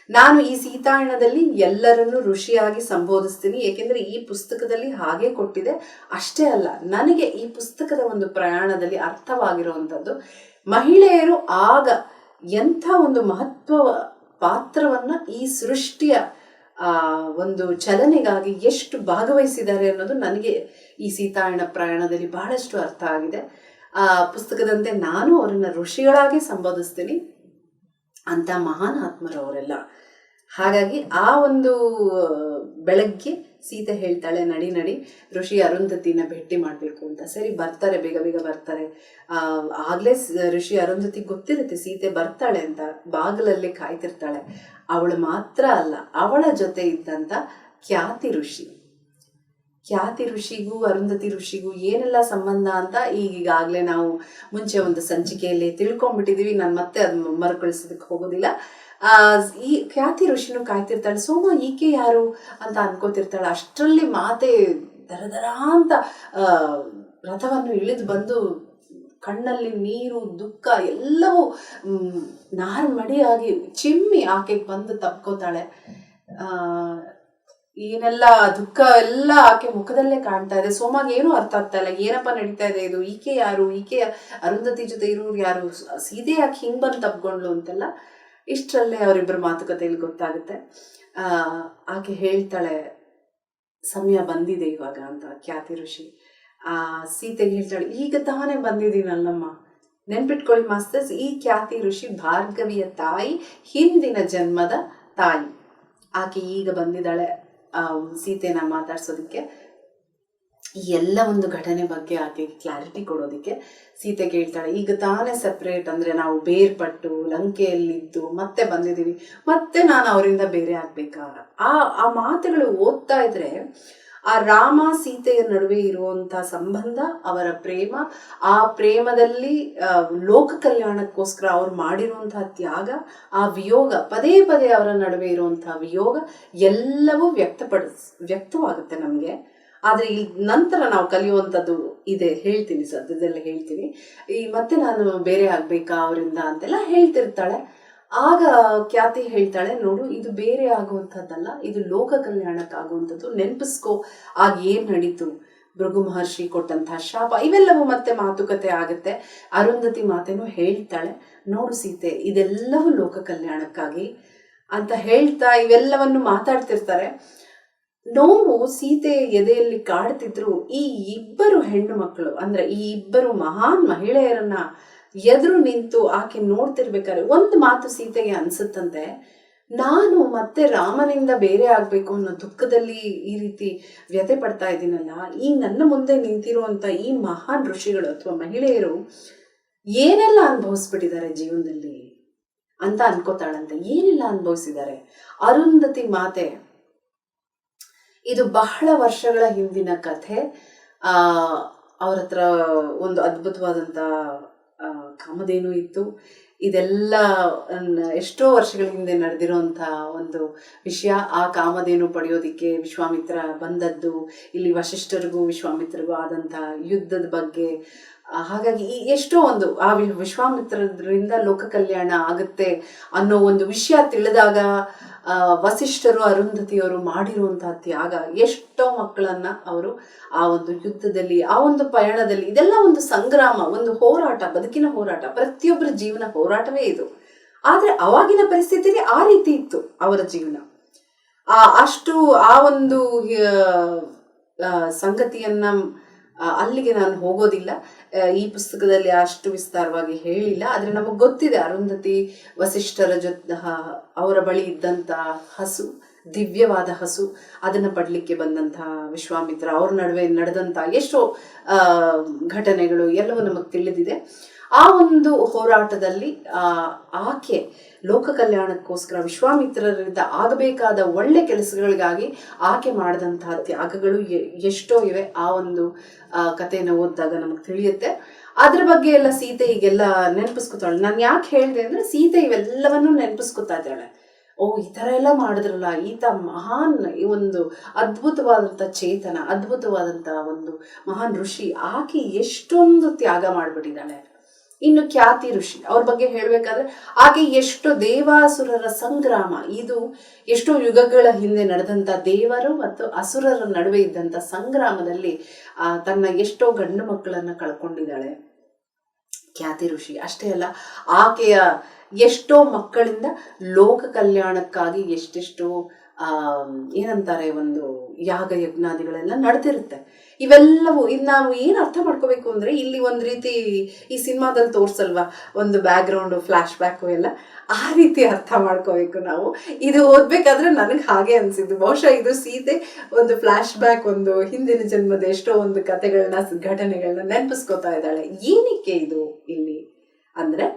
ನಾನು ಈ ಸೀತಾಯಣದಲ್ಲಿ ಎಲ್ಲರನ್ನು ಋಷಿಯಾಗಿ ಸಂಬೋಧಿಸ್ತೀನಿ, ಏಕೆಂದ್ರೆ ಈ ಪುಸ್ತಕದಲ್ಲಿ ಹಾಗೆ ಕೊಟ್ಟಿದೆ. ಅಷ್ಟೇ ಅಲ್ಲ, ನನಗೆ ಈ ಪುಸ್ತಕದ ಒಂದು ಪ್ರಯಾಣದಲ್ಲಿ ಅರ್ಥವಾಗಿರುವಂಥದ್ದು ಮಹಿಳೆಯರು ಆಗ ಎಂಥ ಒಂದು ಮಹತ್ವ ಪಾತ್ರವನ್ನ ಈ ಸೃಷ್ಟಿಯ ಒಂದು ಚಲನೆಗಾಗಿ ಎಷ್ಟು ಭಾಗವಹಿಸಿದ್ದಾರೆ ಅನ್ನೋದು ನನಗೆ ಈ ಸೀತಾಯಣ ಪ್ರಯಾಣದಲ್ಲಿ ಬಹಳಷ್ಟು ಅರ್ಥ ಆಗಿದೆ. ಆ ಪುಸ್ತಕದಂತೆ ನಾನು ಅವರನ್ನ ಋಷಿಗಳಾಗಿ ಸಂಬೋಧಿಸ್ತೀನಿ. ಅಂತ ಮಹಾನ್ ಆತ್ಮರವರೆಲ್ಲ. ಹಾಗಾಗಿ ಆ ಒಂದು ಬೆಳಗ್ಗೆ ಸೀತೆ ಹೇಳ್ತಾಳೆ, ನಡಿ ನಡಿ ಋಷಿ ಅರುಂಧತಿನ ಭೇಟಿ ಮಾಡಬೇಕು ಅಂತ. ಸರಿ, ಬರ್ತಾರೆ, ಬೇಗ ಬೇಗ ಬರ್ತಾರೆ. ಆಗ್ಲೇ ಋಷಿ ಅರುಂಧತಿ ಗೊತ್ತಿರುತ್ತೆ ಸೀತೆ ಬರ್ತಾಳೆ ಅಂತ, ಬಾಗಿಲಲ್ಲಿ ಕಾಯ್ತಿರ್ತಾಳೆ. ಅವಳು ಮಾತ್ರ ಅಲ್ಲ, ಅವಳ ಜೊತೆ ಇದ್ದಂತ ಖ್ಯಾತಿ ಋಷಿಗೂ ಅರುಂಧತಿ ಋಷಿಗೂ ಏನೆಲ್ಲ ಸಂಬಂಧ ಅಂತ ಈಗಾಗಲೇ ನಾವು ಮುಂಚೆ ಒಂದು ಸಂಚಿಕೆಯಲ್ಲಿ ತಿಳ್ಕೊಂಡ್ಬಿಟ್ಟಿದೀವಿ. ನಾನು ಮತ್ತೆ ಅದು ಮರುಕಳಿಸೋದಕ್ಕೆ ಹೋಗೋದಿಲ್ಲ. ಈ ಖ್ಯಾತಿ ಋಷಿನೂ ಕಾಯ್ತಿರ್ತಾಳೆ. ಸೋಮ ಈಕೆ ಯಾರು ಅಂತ ಅನ್ಕೋತಿರ್ತಾಳೆ. ಅಷ್ಟರಲ್ಲಿ ಮಾತೆ ದರ ಅಂತ ರಥವನ್ನು ಇಳಿದು ಬಂದು ಕಣ್ಣಲ್ಲಿ ನೀರು, ದುಃಖ ಎಲ್ಲವೂ ನಾರ್ಮಡಿಯಾಗಿ ಚಿಮ್ಮಿ ಆಕೆಗೆ ಬಂದು ತಪ್ಕೋತಾಳೆ. ಏನೆಲ್ಲ ದುಃಖ ಎಲ್ಲ ಆಕೆ ಮುಖದಲ್ಲೇ ಕಾಣ್ತಾ ಇದೆ. ಸೋಮಾಗ ಏನೂ ಅರ್ಥ ಆಗ್ತಾ ಇಲ್ಲ, ಏನಪ್ಪ ನಡೀತಾ ಇದೆ ಇದು, ಈಕೆ ಯಾರು, ಈಕೆ ಅರುಂಧತಿ ಜೊತೆ ಇರೋರು ಯಾರು, ಸೀದೆ ಯಾಕೆ ಹಿಂಗ್ ಬಂದು ತಪ್ಕೊಂಡ್ಲು ಅಂತೆಲ್ಲ. ಇಷ್ಟರಲ್ಲೇ ಅವರಿಬ್ಬರ ಮಾತುಕತೆಯಲ್ಲಿ ಗೊತ್ತಾಗುತ್ತೆ. ಆಕೆ ಹೇಳ್ತಾಳೆ, ಸಮಯ ಬಂದಿದೆ ಇವಾಗ ಅಂತ ಖ್ಯಾತಿ ಋಷಿ. ಸೀತೆಗೆ ಹೇಳ್ತಾಳೆ, ಈಗ ತಾನೇ ಬಂದಿದ್ದೀನಲ್ಲಮ್ಮ, ನೆನ್ಪಿಟ್ಕೊಳ್ಳಿ ಮಾಸ್ತರ್ಸ್, ಈ ಖ್ಯಾತಿ ಋಷಿ ಭಾರ್ಗವಿಯ ತಾಯಿ, ಹಿಂದಿನ ಜನ್ಮದ ತಾಯಿ. ಆಕೆ ಈಗ ಬಂದಿದ್ದಾಳೆ ಸೀತೆನ ಮಾತಾಡ್ಸೋದಕ್ಕೆ. ಈ ಎಲ್ಲ ಒಂದು ಘಟನೆ ಬಗ್ಗೆ ಆಕೆಗೆ ಕ್ಲಾರಿಟಿ ಕೊಡೋದಕ್ಕೆ ಸೀತೆ ಕೇಳ್ತಾಳೆ, ಈಗ ತಾನೇ ಸೆಪ್ರೇಟ್ ಅಂದ್ರೆ ನಾವು ಬೇರ್ಪಟ್ಟು ಲಂಕೆಯಲ್ಲಿದ್ದು ಮತ್ತೆ ಬಂದಿದ್ದೀವಿ, ಮತ್ತೆ ನಾನು ಅವರಿಂದ ಬೇರೆ ಆಗ್ಬೇಕಾ? ಆ ಮಾತುಗಳು ಓದ್ತಾ ಇದ್ರೆ ಆ ರಾಮ ಸೀತೆಯ ನಡುವೆ ಇರುವಂತ ಸಂಬಂಧ, ಅವರ ಪ್ರೇಮ, ಆ ಪ್ರೇಮದಲ್ಲಿ ಲೋಕ ಕಲ್ಯಾಣಕ್ಕೋಸ್ಕರ ಅವ್ರು ಮಾಡಿರುವಂತಹ ತ್ಯಾಗ, ಆ ವಿಯೋಗ, ಪದೇ ಪದೇ ಅವರ ನಡುವೆ ಇರುವಂತಹ ವಿಯೋಗ ಎಲ್ಲವೂ ವ್ಯಕ್ತವಾಗುತ್ತೆ ನಮ್ಗೆ. ಆದ್ರೆ ಈ ನಂತರ ನಾವು ಕಲಿಯುವಂಥದ್ದು ಇದೆ, ಹೇಳ್ತೀನಿ, ಸದ್ಯದಲ್ಲೇ ಹೇಳ್ತೀನಿ. ಮತ್ತೆ ನಾನು ಬೇರೆ ಆಗ್ಬೇಕಾ ಅವರಿಂದ ಅಂತೆಲ್ಲ ಹೇಳ್ತಿರ್ತಾಳೆ. ಆಗ ಖ್ಯಾತಿ ಹೇಳ್ತಾಳೆ, ನೋಡು, ಇದು ಬೇರೆ ಆಗುವಂಥದ್ದಲ್ಲ, ಇದು ಲೋಕ ಕಲ್ಯಾಣಕ್ಕಾಗುವಂಥದ್ದು, ನೆನಪಿಸ್ಕೋ ಆಗ ಏನ್ ನಡೀತು, ಭೃಗು ಮಹರ್ಷಿ ಕೊಟ್ಟಂತಹ ಶಾಪ, ಇವೆಲ್ಲವೂ ಮತ್ತೆ ಮಾತುಕತೆ ಆಗುತ್ತೆ. ಅರುಂಧತಿ ಮಾತೇನೋ ಹೇಳ್ತಾಳೆ, ನೋಡು ಸೀತೆ, ಇದೆಲ್ಲವೂ ಲೋಕ ಕಲ್ಯಾಣಕ್ಕಾಗಿ ಅಂತ ಹೇಳ್ತಾ ಇವೆಲ್ಲವನ್ನು ಮಾತಾಡ್ತಿರ್ತಾರೆ. ನೋವು ಸೀತೆ ಎದೆಯಲ್ಲಿ ಕಾಡ್ತಿದ್ರು. ಈ ಇಬ್ಬರು ಹೆಣ್ಣು ಮಕ್ಕಳು ಅಂದ್ರೆ ಈ ಇಬ್ಬರು ಮಹಾನ್ ಮಹಿಳೆಯರನ್ನ ಎದುರು ನಿಂತು ಆಕೆ ನೋಡ್ತಿರ್ಬೇಕಾದ್ರೆ ಒಂದು ಮಾತು ಸೀತೆಗೆ ಅನ್ಸುತ್ತಂತೆ, ನಾನು ಮತ್ತೆ ರಾಮನಿಂದ ಬೇರೆ ಆಗ್ಬೇಕು ಅನ್ನೋ ದುಃಖದಲ್ಲಿ ಈ ರೀತಿ ವ್ಯಥೆ ಪಡ್ತಾ ಇದ್ದೀನಲ್ಲ, ಈ ನನ್ನ ಮುಂದೆ ನಿಂತಿರುವಂತ ಈ ಮಹಾನ್ ಋಷಿಗಳು ಅಥವಾ ಮಹಿಳೆಯರು ಏನೆಲ್ಲ ಅನುಭವಿಸ್ಬಿಟ್ಟಿದ್ದಾರೆ ಜೀವನದಲ್ಲಿ ಅಂತ ಅನ್ಕೋತಾಳಂತೆ. ಏನೆಲ್ಲ ಅನುಭವಿಸಿದ್ದಾರೆ? ಅರುಂಧತಿ ಮಾತೆ, ಇದು ಬಹಳ ವರ್ಷಗಳ ಹಿಂದಿನ ಕಥೆ. ಅವ್ರ ಹತ್ರ ಒಂದು ಅದ್ಭುತವಾದಂತ ಕಾಮಧೇನು ಇತ್ತು. ಇದೆಲ್ಲ ಎಷ್ಟೋ ವರ್ಷಗಳ ಹಿಂದೆ ನಡೆದಿರುವಂತ ಒಂದು ವಿಷಯ. ಆ ಕಾಮಧೇನು ಪಡೆಯೋದಿಕ್ಕೆ ವಿಶ್ವಾಮಿತ್ರ ಬಂದದ್ದು, ಇಲ್ಲಿ ವಶಿಷ್ಠರಿಗೂ ವಿಶ್ವಾಮಿತ್ರರಿಗೂ ಆದಂತ ಯುದ್ಧದ ಬಗ್ಗೆ. ಹಾಗಾಗಿ ಎಷ್ಟೋ ಒಂದು ಆ ವಿಶ್ವಾಮಿತ್ರರಿಂದ ಲೋಕ ಕಲ್ಯಾಣ ಆಗುತ್ತೆ ಅನ್ನೋ ಒಂದು ವಿಷಯ ತಿಳಿದಾಗ ವಸಿಷ್ಠರು ಅರುಂಧತಿಯವರು ಮಾಡಿರುವಂತಹ ತ್ಯಾಗ, ಎಷ್ಟೋ ಮಕ್ಕಳನ್ನ ಅವರು ಆ ಒಂದು ಯುದ್ಧದಲ್ಲಿ, ಆ ಒಂದು ಪಯಣದಲ್ಲಿ, ಇದೆಲ್ಲ ಒಂದು ಸಂಗ್ರಾಮ, ಒಂದು ಹೋರಾಟ, ಬದುಕಿನ ಹೋರಾಟ, ಪ್ರತಿಯೊಬ್ಬರ ಜೀವನ ಹೋರಾಟವೇ ಇದು. ಆದ್ರೆ ಅವಾಗಿನ ಪರಿಸ್ಥಿತಿಯಲ್ಲಿ ಆ ರೀತಿ ಇತ್ತು ಅವರ ಜೀವನ. ಅಷ್ಟು ಆ ಒಂದು ಸಂಗತಿಯನ್ನ ಅಲ್ಲಿಗೆ ನಾನು ಹೋಗೋದಿಲ್ಲ, ಈ ಪುಸ್ತಕದಲ್ಲಿ ಅಷ್ಟು ವಿಸ್ತಾರವಾಗಿ ಹೇಳಿಲ್ಲ. ಆದ್ರೆ ನಮಗ್ ಗೊತ್ತಿದೆ, ಅರುಂಧತಿ ವಸಿಷ್ಠರ ಜೊತೆ ಅವರ ಬಳಿ ಇದ್ದಂತ ಹಸು, ದಿವ್ಯವಾದ ಹಸು, ಅದನ್ನ ಪಡ್ಲಿಕ್ಕೆ ಬಂದಂತಹ ವಿಶ್ವಾಮಿತ್ರ, ಅವ್ರ ನಡುವೆ ನಡೆದಂತ ಎಷ್ಟೋ ಘಟನೆಗಳು ಎಲ್ಲವೂ ನಮಗ್ ತಿಳಿದಿದೆ. ಆ ಒಂದು ಹೋರಾಟದಲ್ಲಿ ಆಕೆ ಲೋಕ ಕಲ್ಯಾಣಕ್ಕೋಸ್ಕರ ವಿಶ್ವಾಮಿತ್ರರಿಂದ ಆಗಬೇಕಾದ ಒಳ್ಳೆ ಕೆಲಸಗಳಿಗಾಗಿ ಆಕೆ ಮಾಡಿದಂತಹ ತ್ಯಾಗಗಳು ಎಷ್ಟೋ ಇವೆ. ಆ ಒಂದು ಕಥೆಯನ್ನು ಓದಿದಾಗ ನಮಗೆ ತಿಳಿಯುತ್ತೆ. ಅದ್ರ ಬಗ್ಗೆ ಎಲ್ಲ ಸೀತೆ ಈಗೆಲ್ಲ ನೆನಪಿಸ್ಕೊತಾಳೆ. ನಾನು ಯಾಕೆ ಹೇಳಿದೆ ಅಂದ್ರೆ, ಸೀತೆ ಇವೆಲ್ಲವನ್ನೂ ನೆನಪಿಸ್ಕೊತಾ ಇದ್ದಾಳೆ. ಓ, ಈ ತರ ಎಲ್ಲ ಮಾಡಿದ್ರಲ್ಲ, ಈತ ಮಹಾನ್, ಈ ಒಂದು ಅದ್ಭುತವಾದಂತ ಚೇತನ, ಅದ್ಭುತವಾದಂತ ಒಂದು ಮಹಾನ್ ಋಷಿ, ಆಕೆ ಎಷ್ಟೊಂದು ತ್ಯಾಗ ಮಾಡ್ಬಿಟ್ಟಿದ್ದಾಳೆ. ಇನ್ನು ಖ್ಯಾತಿ ಋಷಿ, ಅವ್ರ ಬಗ್ಗೆ ಹೇಳ್ಬೇಕಾದ್ರೆ ಆಕೆ ಎಷ್ಟೋ ದೇವಾಸುರರ ಸಂಗ್ರಾಮ, ಇದು ಎಷ್ಟೋ ಯುಗಗಳ ಹಿಂದೆ ನಡೆದಂತ ದೇವರು ಮತ್ತು ಅಸುರರ ನಡುವೆ ಇದ್ದಂತ ಸಂಗ್ರಾಮದಲ್ಲಿ ತನ್ನ ಎಷ್ಟೋ ಗಂಡು ಮಕ್ಕಳನ್ನ ಕಳ್ಕೊಂಡಿದ್ದಾಳೆ ಖ್ಯಾತಿ ಋಷಿ. ಅಷ್ಟೇ ಅಲ್ಲ, ಆಕೆಯ ಎಷ್ಟೋ ಮಕ್ಕಳಿಂದ ಲೋಕ ಕಲ್ಯಾಣಕ್ಕಾಗಿ ಎಷ್ಟೆಷ್ಟೋ ಏನಂತಾರೆ, ಒಂದು ಯಾಗ ಯಜ್ಞಾದಿಗಳೆಲ್ಲ ನಡೆದಿರುತ್ತೆ. ಇವೆಲ್ಲವೂ ಇದು ನಾವು ಏನು ಅರ್ಥ ಮಾಡ್ಕೋಬೇಕು ಅಂದರೆ, ಇಲ್ಲಿ ಒಂದು ರೀತಿ ಈ ಸಿನಿಮಾದಲ್ಲಿ ತೋರಿಸಲ್ವಾ ಒಂದು ಬ್ಯಾಕ್ಗ್ರೌಂಡು ಫ್ಲ್ಯಾಶ್ ಬ್ಯಾಕು ಎಲ್ಲ, ಆ ರೀತಿ ಅರ್ಥ ಮಾಡ್ಕೋಬೇಕು ನಾವು. ಇದು ಓದಬೇಕಾದ್ರೆ ನನಗೆ ಹಾಗೆ ಅನಿಸಿದ್ದು, ಬಹುಶಃ ಇದು ಸೀತೆ ಒಂದು ಫ್ಲ್ಯಾಶ್ ಬ್ಯಾಕ್, ಒಂದು ಹಿಂದಿನ ಜನ್ಮದ ಎಷ್ಟೋ ಒಂದು ಕಥೆಗಳನ್ನ ಘಟನೆಗಳನ್ನ ನೆನಪಿಸ್ಕೋತಾ ಇದ್ದಾಳೆ. ಏನಕ್ಕೆ ಇದು ಇಲ್ಲಿ ಅಂದರೆ,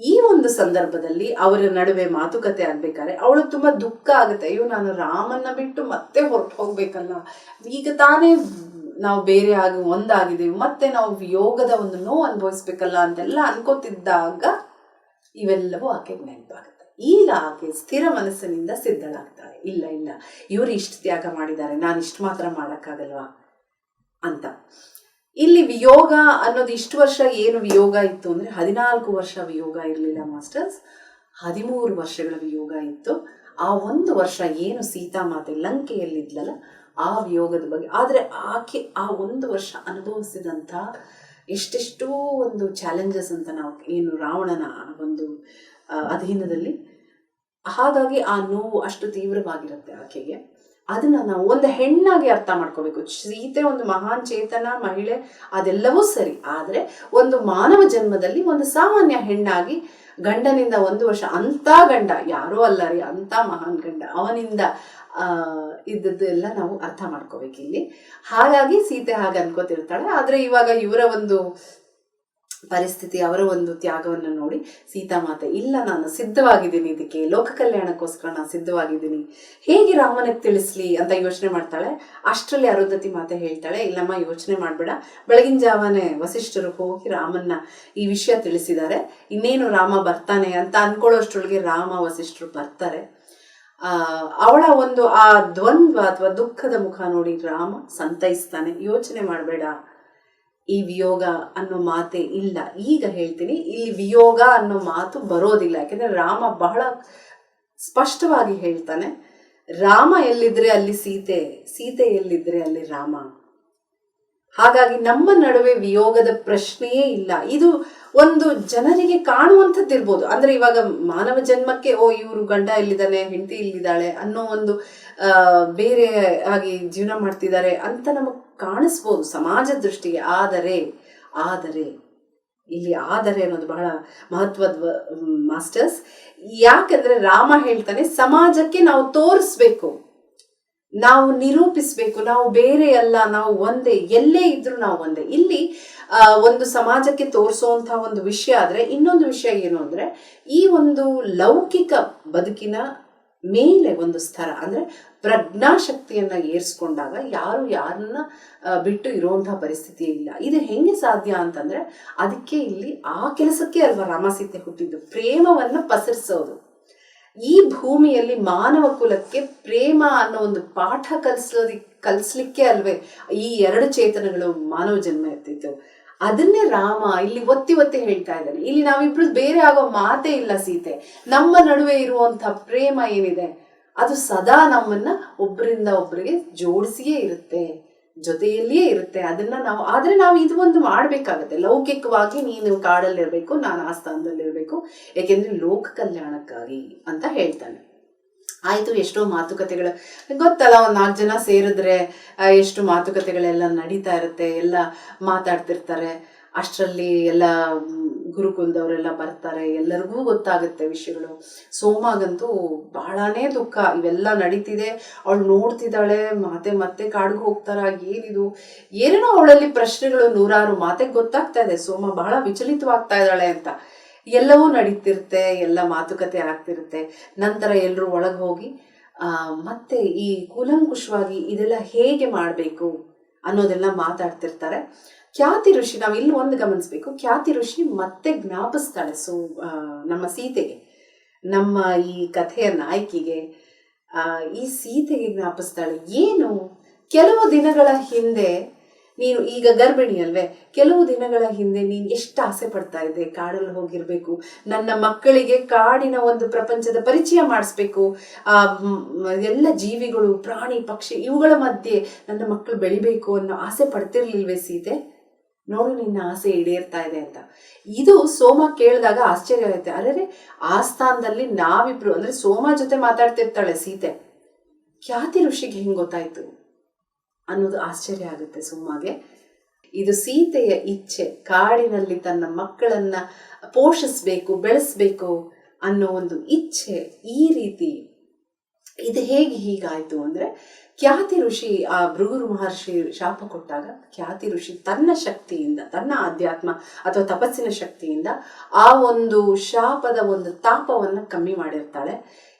ಈ ಒಂದು ಸಂದರ್ಭದಲ್ಲಿ ಅವರ ನಡುವೆ ಮಾತುಕತೆ ಆಗ್ಬೇಕಾದ್ರೆ ಅವಳು ತುಂಬಾ ದುಃಖ ಆಗುತ್ತೆ. ಅಯ್ಯೋ, ನಾನು ರಾಮನ್ನ ಬಿಟ್ಟು ಮತ್ತೆ ಹೊರಟು ಹೋಗ್ಬೇಕಲ್ಲ, ಈಗ ತಾನೇ ನಾವು ಬೇರೆ ಆಗಿ ಒಂದಾಗಿದ್ದೀವಿ, ಮತ್ತೆ ನಾವು ಯೋಗದ ಒಂದು ನೋವು ಅನುಭವಿಸ್ಬೇಕಲ್ಲ ಅಂತೆಲ್ಲ ಅನ್ಕೋತಿದ್ದಾಗ ಇವೆಲ್ಲವೂ ಆಕೆಗೆ ನೆನಪಾಗುತ್ತೆ. ಈಗ ಆಕೆ ಸ್ಥಿರ ಮನಸ್ಸಿನಿಂದ ಸಿದ್ಧಳಾಗ್ತಾಳೆ. ಇಲ್ಲ ಇಲ್ಲ, ಇವರು ಇಷ್ಟು ತ್ಯಾಗ ಮಾಡಿದ್ದಾರೆ, ನಾನು ಇಷ್ಟು ಮಾತ್ರ ಮಾಡೋಕ್ಕಾಗಲ್ವಾ ಅಂತ. ಇಲ್ಲಿ ವಿಯೋಗ ಅನ್ನೋದು ಇಷ್ಟು ವರ್ಷ ಏನು ವಿಯೋಗ ಇತ್ತು ಅಂದರೆ 14 ವರ್ಷ ವಿಯೋಗ ಇರಲಿಲ್ಲ ಮಾಸ್ಟರ್ಸ್, 13 ವರ್ಷಗಳ ವಿಯೋಗ ಇತ್ತು. ಆ ಒಂದು ವರ್ಷ ಏನು ಸೀತಾಮಾತೆ ಲಂಕೆಯಲ್ಲಿದ್ಲಲ್ಲ ಆ ವಿಯೋಗದ ಬಗ್ಗೆ. ಆದರೆ ಆಕೆ ಆ ಒಂದು ವರ್ಷ ಅನುಭವಿಸಿದಂಥ ಎಷ್ಟೆಷ್ಟೋ ಒಂದು ಚಾಲೆಂಜಸ್ ಅಂತ ನಾವು ಏನು ರಾವಣನ ಒಂದು ಅಧೀನದಲ್ಲಿ, ಹಾಗಾಗಿ ಆ ನೋವು ಅಷ್ಟು ತೀವ್ರವಾಗಿರುತ್ತೆ ಆಕೆಗೆ. ಅದನ್ನ ನಾವು ಒಂದು ಹೆಣ್ಣಾಗಿ ಅರ್ಥ ಮಾಡ್ಕೋಬೇಕು. ಸೀತೆ ಒಂದು ಮಹಾನ್ ಚೇತನ ಮಹಿಳೆ, ಅದೆಲ್ಲವೂ ಸರಿ. ಆದರೆ ಒಂದು ಮಾನವ ಜನ್ಮದಲ್ಲಿ ಒಂದು ಸಾಮಾನ್ಯ ಹೆಣ್ಣಾಗಿ ಗಂಡನಿಂದ 1 ವರ್ಷ, ಅಂಥ ಗಂಡ ಯಾರೋ ಅಲ್ಲ ರೀ, ಅಂಥ ಮಹಾನ್ ಗಂಡ, ಅವನಿಂದ ಇದ್ದದ್ದೆಲ್ಲ ನಾವು ಅರ್ಥ ಮಾಡ್ಕೋಬೇಕು ಇಲ್ಲಿ. ಹಾಗಾಗಿ ಸೀತೆ ಹಾಗೆ ಅನ್ಕೋತಿರ್ತಾಳೆ. ಆದರೆ ಇವಾಗ ಇವರ ಒಂದು ಪರಿಸ್ಥಿತಿ, ಅವರ ಒಂದು ತ್ಯಾಗವನ್ನು ನೋಡಿ ಸೀತಾಮಾತೆ, ಇಲ್ಲ ನಾನು ಸಿದ್ಧವಾಗಿದ್ದೀನಿ, ಇದಕ್ಕೆ ಲೋಕ ಕಲ್ಯಾಣಕ್ಕೋಸ್ಕರ ನಾನು ಸಿದ್ಧವಾಗಿದ್ದೀನಿ, ಹೇಗೆ ರಾಮನಿಗೆ ತಿಳಿಸ್ಲಿ ಅಂತ ಯೋಚನೆ ಮಾಡ್ತಾಳೆ. ಅಷ್ಟರಲ್ಲಿ ಅರುಂಧತಿ ಮಾತೆ ಹೇಳ್ತಾಳೆ, ಇಲ್ಲಮ್ಮ ಯೋಚನೆ ಮಾಡಬೇಡ, ಬೆಳಗಿನ ಜಾವನೇ ವಸಿಷ್ಠರು ಹೋಗಿ ರಾಮನ್ನ ಈ ವಿಷಯ ತಿಳಿಸಿದ್ದಾರೆ, ಇನ್ನೇನು ರಾಮ ಬರ್ತಾನೆ ಅಂತ ಅನ್ಕೊಳ್ಳೋಷ್ಟ್ರೊಳಗೆ ರಾಮ ವಸಿಷ್ಠರು ಬರ್ತಾರೆ. ಅವಳ ಒಂದು ಆ ದ್ವಂದ್ವ ಅಥವಾ ದುಃಖದ ಮುಖ ನೋಡಿ ರಾಮ ಸಂತೈಸ್ತಾನೆ. ಯೋಚನೆ ಮಾಡಬೇಡ, ಈ ವಿಯೋಗ ಅನ್ನೋ ಮಾತೆ ಇಲ್ಲ. ಈಗ ಹೇಳ್ತೀನಿ, ಇಲ್ಲಿ ವಿಯೋಗ ಅನ್ನೋ ಮಾತು ಬರೋದಿಲ್ಲ. ಯಾಕೆಂದ್ರೆ ರಾಮ ಬಹಳ ಸ್ಪಷ್ಟವಾಗಿ ಹೇಳ್ತಾನೆ, ರಾಮ ಎಲ್ಲಿದ್ರೆ ಅಲ್ಲಿ ಸೀತೆ, ಸೀತೆ ಎಲ್ಲಿದ್ರೆ ಅಲ್ಲಿ ರಾಮ. ಹಾಗಾಗಿ ನಮ್ಮ ನಡುವೆ ವಿಯೋಗದ ಪ್ರಶ್ನೆಯೇ ಇಲ್ಲ. ಇದು ಒಂದು ಜನರಿಗೆ ಕಾಣುವಂಥದ್ದಿರ್ಬೋದು. ಅಂದ್ರೆ ಇವಾಗ ಮಾನವ ಜನ್ಮಕ್ಕೆ ಇವರು ಗಂಡ ಎಲ್ಲಿದ್ದಾನೆ, ಹೆಂಡತಿ ಇಲ್ಲಿದ್ದಾಳೆ ಅನ್ನೋ ಒಂದು ಬೇರೆ ಆಗಿ ಜೀವನ ಮಾಡ್ತಿದ್ದಾರೆ ಅಂತ ನಮಗೆ ಕಾಣಿಸ್ಬೋದು ಸಮಾಜ ದೃಷ್ಟಿಗೆ. ಆದರೆ ಇಲ್ಲಿ ಆದರೆ ಅನ್ನೋದು ಬಹಳ ಮಹತ್ವದ ಮಾಸ್ಟರ್ಸ್. ಯಾಕಂದ್ರೆ ರಾಮ ಹೇಳ್ತಾನೆ, ಸಮಾಜಕ್ಕೆ ನಾವು ತೋರಿಸ್ಬೇಕು, ನಾವು ನಿರೂಪಿಸ್ಬೇಕು, ನಾವು ಬೇರೆ ಅಲ್ಲ, ನಾವು ಒಂದೇ, ಎಲ್ಲೇ ಇದ್ರೂ ನಾವು ಒಂದೇ. ಇಲ್ಲಿ ಒಂದು ಸಮಾಜಕ್ಕೆ ತೋರಿಸುವಂತ ಒಂದು ವಿಷಯ ಆದ್ರೆ, ಇನ್ನೊಂದು ವಿಷಯ ಏನು ಅಂದ್ರೆ, ಈ ಒಂದು ಲೌಕಿಕ ಬದುಕಿನ ಮೇಲೆ ಒಂದು ಸ್ತರ ಅಂದ್ರೆ ಪ್ರಜ್ಞಾಶಕ್ತಿಯನ್ನ ಏರ್ಸ್ಕೊಂಡಾಗ ಯಾರು ಯಾರನ್ನ ಬಿಟ್ಟು ಇರುವಂತಹ ಪರಿಸ್ಥಿತಿ ಇಲ್ಲ. ಇದು ಹೆಂಗೆ ಸಾಧ್ಯ ಅಂತಂದ್ರೆ, ಅದಕ್ಕೆ ಇಲ್ಲಿ ಆ ಕೆಲಸಕ್ಕೆ ಅಲ್ವಾ ರಾಮ ಸೀತೆ ಹುಟ್ಟಿದ್ದು, ಪ್ರೇಮವನ್ನ ಪಸರಿಸೋದು. ಈ ಭೂಮಿಯಲ್ಲಿ ಮಾನವ ಕುಲಕ್ಕೆ ಪ್ರೇಮ ಅನ್ನೋ ಒಂದು ಪಾಠ ಕಲಿಸ್ಲಿಕ್ಕೆ ಅಲ್ವೇ ಈ 2 ಚೇತನಗಳು ಮಾನವ ಜನ್ಮ ಎತ್ತಿತ್ತು. ಅದನ್ನೇ ರಾಮ ಇಲ್ಲಿ ಒತ್ತಿ ಒತ್ತಿ ಹೇಳ್ತಾ ಇದ್ದಾನೆ. ಇಲ್ಲಿ ನಾವಿಬ್ರು ಬೇರೆ ಆಗೋ ಮಾತೇ ಇಲ್ಲ. ಸೀತೆ, ನಮ್ಮ ನಡುವೆ ಇರುವಂತಹ ಪ್ರೇಮ ಏನಿದೆ ಅದು ಸದಾ ನಮ್ಮನ್ನ ಒಬ್ಬರಿಂದ ಒಬ್ಬರಿಗೆ ಜೋಡಿಸಿಯೇ ಇರುತ್ತೆ, ಜೊತೆಯಲ್ಲಿಯೇ ಇರುತ್ತೆ. ಅದನ್ನ ನಾವು ಇದು ಒಂದು ಮಾಡ್ಬೇಕಾಗತ್ತೆ. ಲೌಕಿಕವಾಗಿ ನೀನು ಕಾಡಲ್ಲಿರ್ಬೇಕು, ನಾನು ಆ ಸ್ಥಾನದಲ್ಲಿರ್ಬೇಕು, ಯಾಕೆಂದ್ರೆ ಲೋಕ ಕಲ್ಯಾಣಕ್ಕಾಗಿ ಅಂತ ಹೇಳ್ತಾನೆ. ಆಯ್ತು, ಎಷ್ಟೋ ಮಾತುಕತೆಗಳು ಗೊತ್ತಲ್ಲ, 1 4 ಜನ ಸೇರಿದ್ರೆ ಎಷ್ಟು ಮಾತುಕತೆಗಳೆಲ್ಲ ನಡೀತಾ ಇರುತ್ತೆ, ಎಲ್ಲ ಮಾತಾಡ್ತಿರ್ತಾರೆ. ಅಷ್ಟರಲ್ಲಿ ಎಲ್ಲ ಗುರುಕುಲದವರೆಲ್ಲ ಬರ್ತಾರೆ, ಎಲ್ಲರಿಗೂ ಗೊತ್ತಾಗುತ್ತೆ ವಿಷಯಗಳು. ಸೋಮಾಗಂತೂ ಬಹಳನೇ ದುಃಖ, ಇವೆಲ್ಲ ನಡೀತಿದೆ, ಅವಳು ನೋಡ್ತಿದ್ದಾಳೆ, ಮತ್ತೆ ಕಾಡಿಗೆ ಹೋಗ್ತಾರ, ಏನಿದು ಏನೇನೋ ಅವಳಲ್ಲಿ ಪ್ರಶ್ನೆಗಳು 100 ಮಾತೆಗೆ ಗೊತ್ತಾಗ್ತಾ ಇದೆ. ಸೋಮ ಬಹಳ ವಿಚಲಿತವಾಗ್ತಾ ಇದ್ದಾಳೆ ಅಂತ. ಎಲ್ಲವೂ ನಡೀತಿರುತ್ತೆ, ಎಲ್ಲ ಮಾತುಕತೆ ಆಗ್ತಿರುತ್ತೆ. ನಂತರ ಎಲ್ಲರೂ ಒಳಗೆ ಹೋಗಿ ಮತ್ತೆ ಈ ಕೂಲಂಕುಷವಾಗಿ ಇದೆಲ್ಲ ಹೇಗೆ ಮಾಡಬೇಕು ಅನ್ನೋದೆಲ್ಲ ಮಾತಾಡ್ತಿರ್ತಾರೆ. ಖ್ಯಾತಿ ಋಷಿ, ನಾವು ಇಲ್ಲಿ ಒಂದು ಗಮನಿಸ್ಬೇಕು, ಖ್ಯಾತಿ ಋಷಿ ಮತ್ತೆ ಜ್ಞಾಪಿಸ್ತಾಳೆ ನಮ್ಮ ಸೀತೆಗೆ, ನಮ್ಮ ಈ ಕಥೆಯ ನಾಯಕಿಗೆ, ಈ ಸೀತೆಗೆ ಜ್ಞಾಪಿಸ್ತಾಳೆ. ಏನು, ಕೆಲವು ದಿನಗಳ ಹಿಂದೆ ನೀನು ಈಗ ಗರ್ಭಿಣಿ ಅಲ್ವೇ, ಕೆಲವು ದಿನಗಳ ಹಿಂದೆ ನೀನು ಎಷ್ಟು ಆಸೆ ಪಡ್ತಾ ಇದ್ದೆ, ಕಾಡಲ್ಲಿ ಹೋಗಿರ್ಬೇಕು, ನನ್ನ ಮಕ್ಕಳಿಗೆ ಕಾಡಿನ ಒಂದು ಪ್ರಪಂಚದ ಪರಿಚಯ ಮಾಡಿಸ್ಬೇಕು, ಎಲ್ಲ ಜೀವಿಗಳು, ಪ್ರಾಣಿ ಪಕ್ಷಿ ಇವುಗಳ ಮಧ್ಯೆ ನನ್ನ ಮಕ್ಕಳು ಬೆಳಿಬೇಕು ಅನ್ನೋ ಆಸೆ ಪಡ್ತಿರ್ಲಿಲ್ವೇ ಸೀತೆ? ನೋಡು, ನಿನ್ನ ಆಸೆ ಈಡೇರ್ತಾ ಇದೆ ಅಂತ. ಇದು ಸೋಮ ಕೇಳಿದಾಗ ಆಶ್ಚರ್ಯ ಆಗುತ್ತೆ. ಅರೆ, ಆ ಸ್ಥಾನದಲ್ಲಿ ನಾವಿಬ್ರು, ಅಂದ್ರೆ ಸೋಮ ಜೊತೆ ಮಾತಾಡ್ತಿರ್ತಾಳೆ ಸೀತೆ, ಖ್ಯಾತಿ ಋಷಿಗೆ ಹೆಂಗೆ ಗೊತ್ತಾಯ್ತು ಅನ್ನೋದು ಆಶ್ಚರ್ಯ ಆಗುತ್ತೆ ಸುಮ್ಮಾಗೆ. ಇದು ಸೀತೆಯ ಇಚ್ಛೆ, ಕಾಡಿನಲ್ಲಿ ತನ್ನ ಮಕ್ಕಳನ್ನ ಪೋಷಿಸ್ಬೇಕು, ಬೆಳೆಸ್ಬೇಕು ಅನ್ನೋ ಒಂದು ಇಚ್ಛೆ. ಈ ರೀತಿ ಇದು ಹೇಗೆ ಹೀಗಾಯ್ತು ಅಂದ್ರೆ, ಖ್ಯಾತಿ ಋಷಿ ಆ ಭೃಗು ಮಹರ್ಷಿ ಶಾಪ ಕೊಟ್ಟಾಗ ಖ್ಯಾತಿ ಋಷಿ ತನ್ನ ಶಕ್ತಿಯಿಂದ, ತನ್ನ ಆಧ್ಯಾತ್ಮ ಅಥವಾ ತಪಸ್ಸಿನ ಶಕ್ತಿಯಿಂದ ಆ ಒಂದು ಶಾಪದ ಒಂದು ತಾಪವನ್ನ ಕಮ್ಮಿ ಮಾಡಿರ್ತಾಳೆ.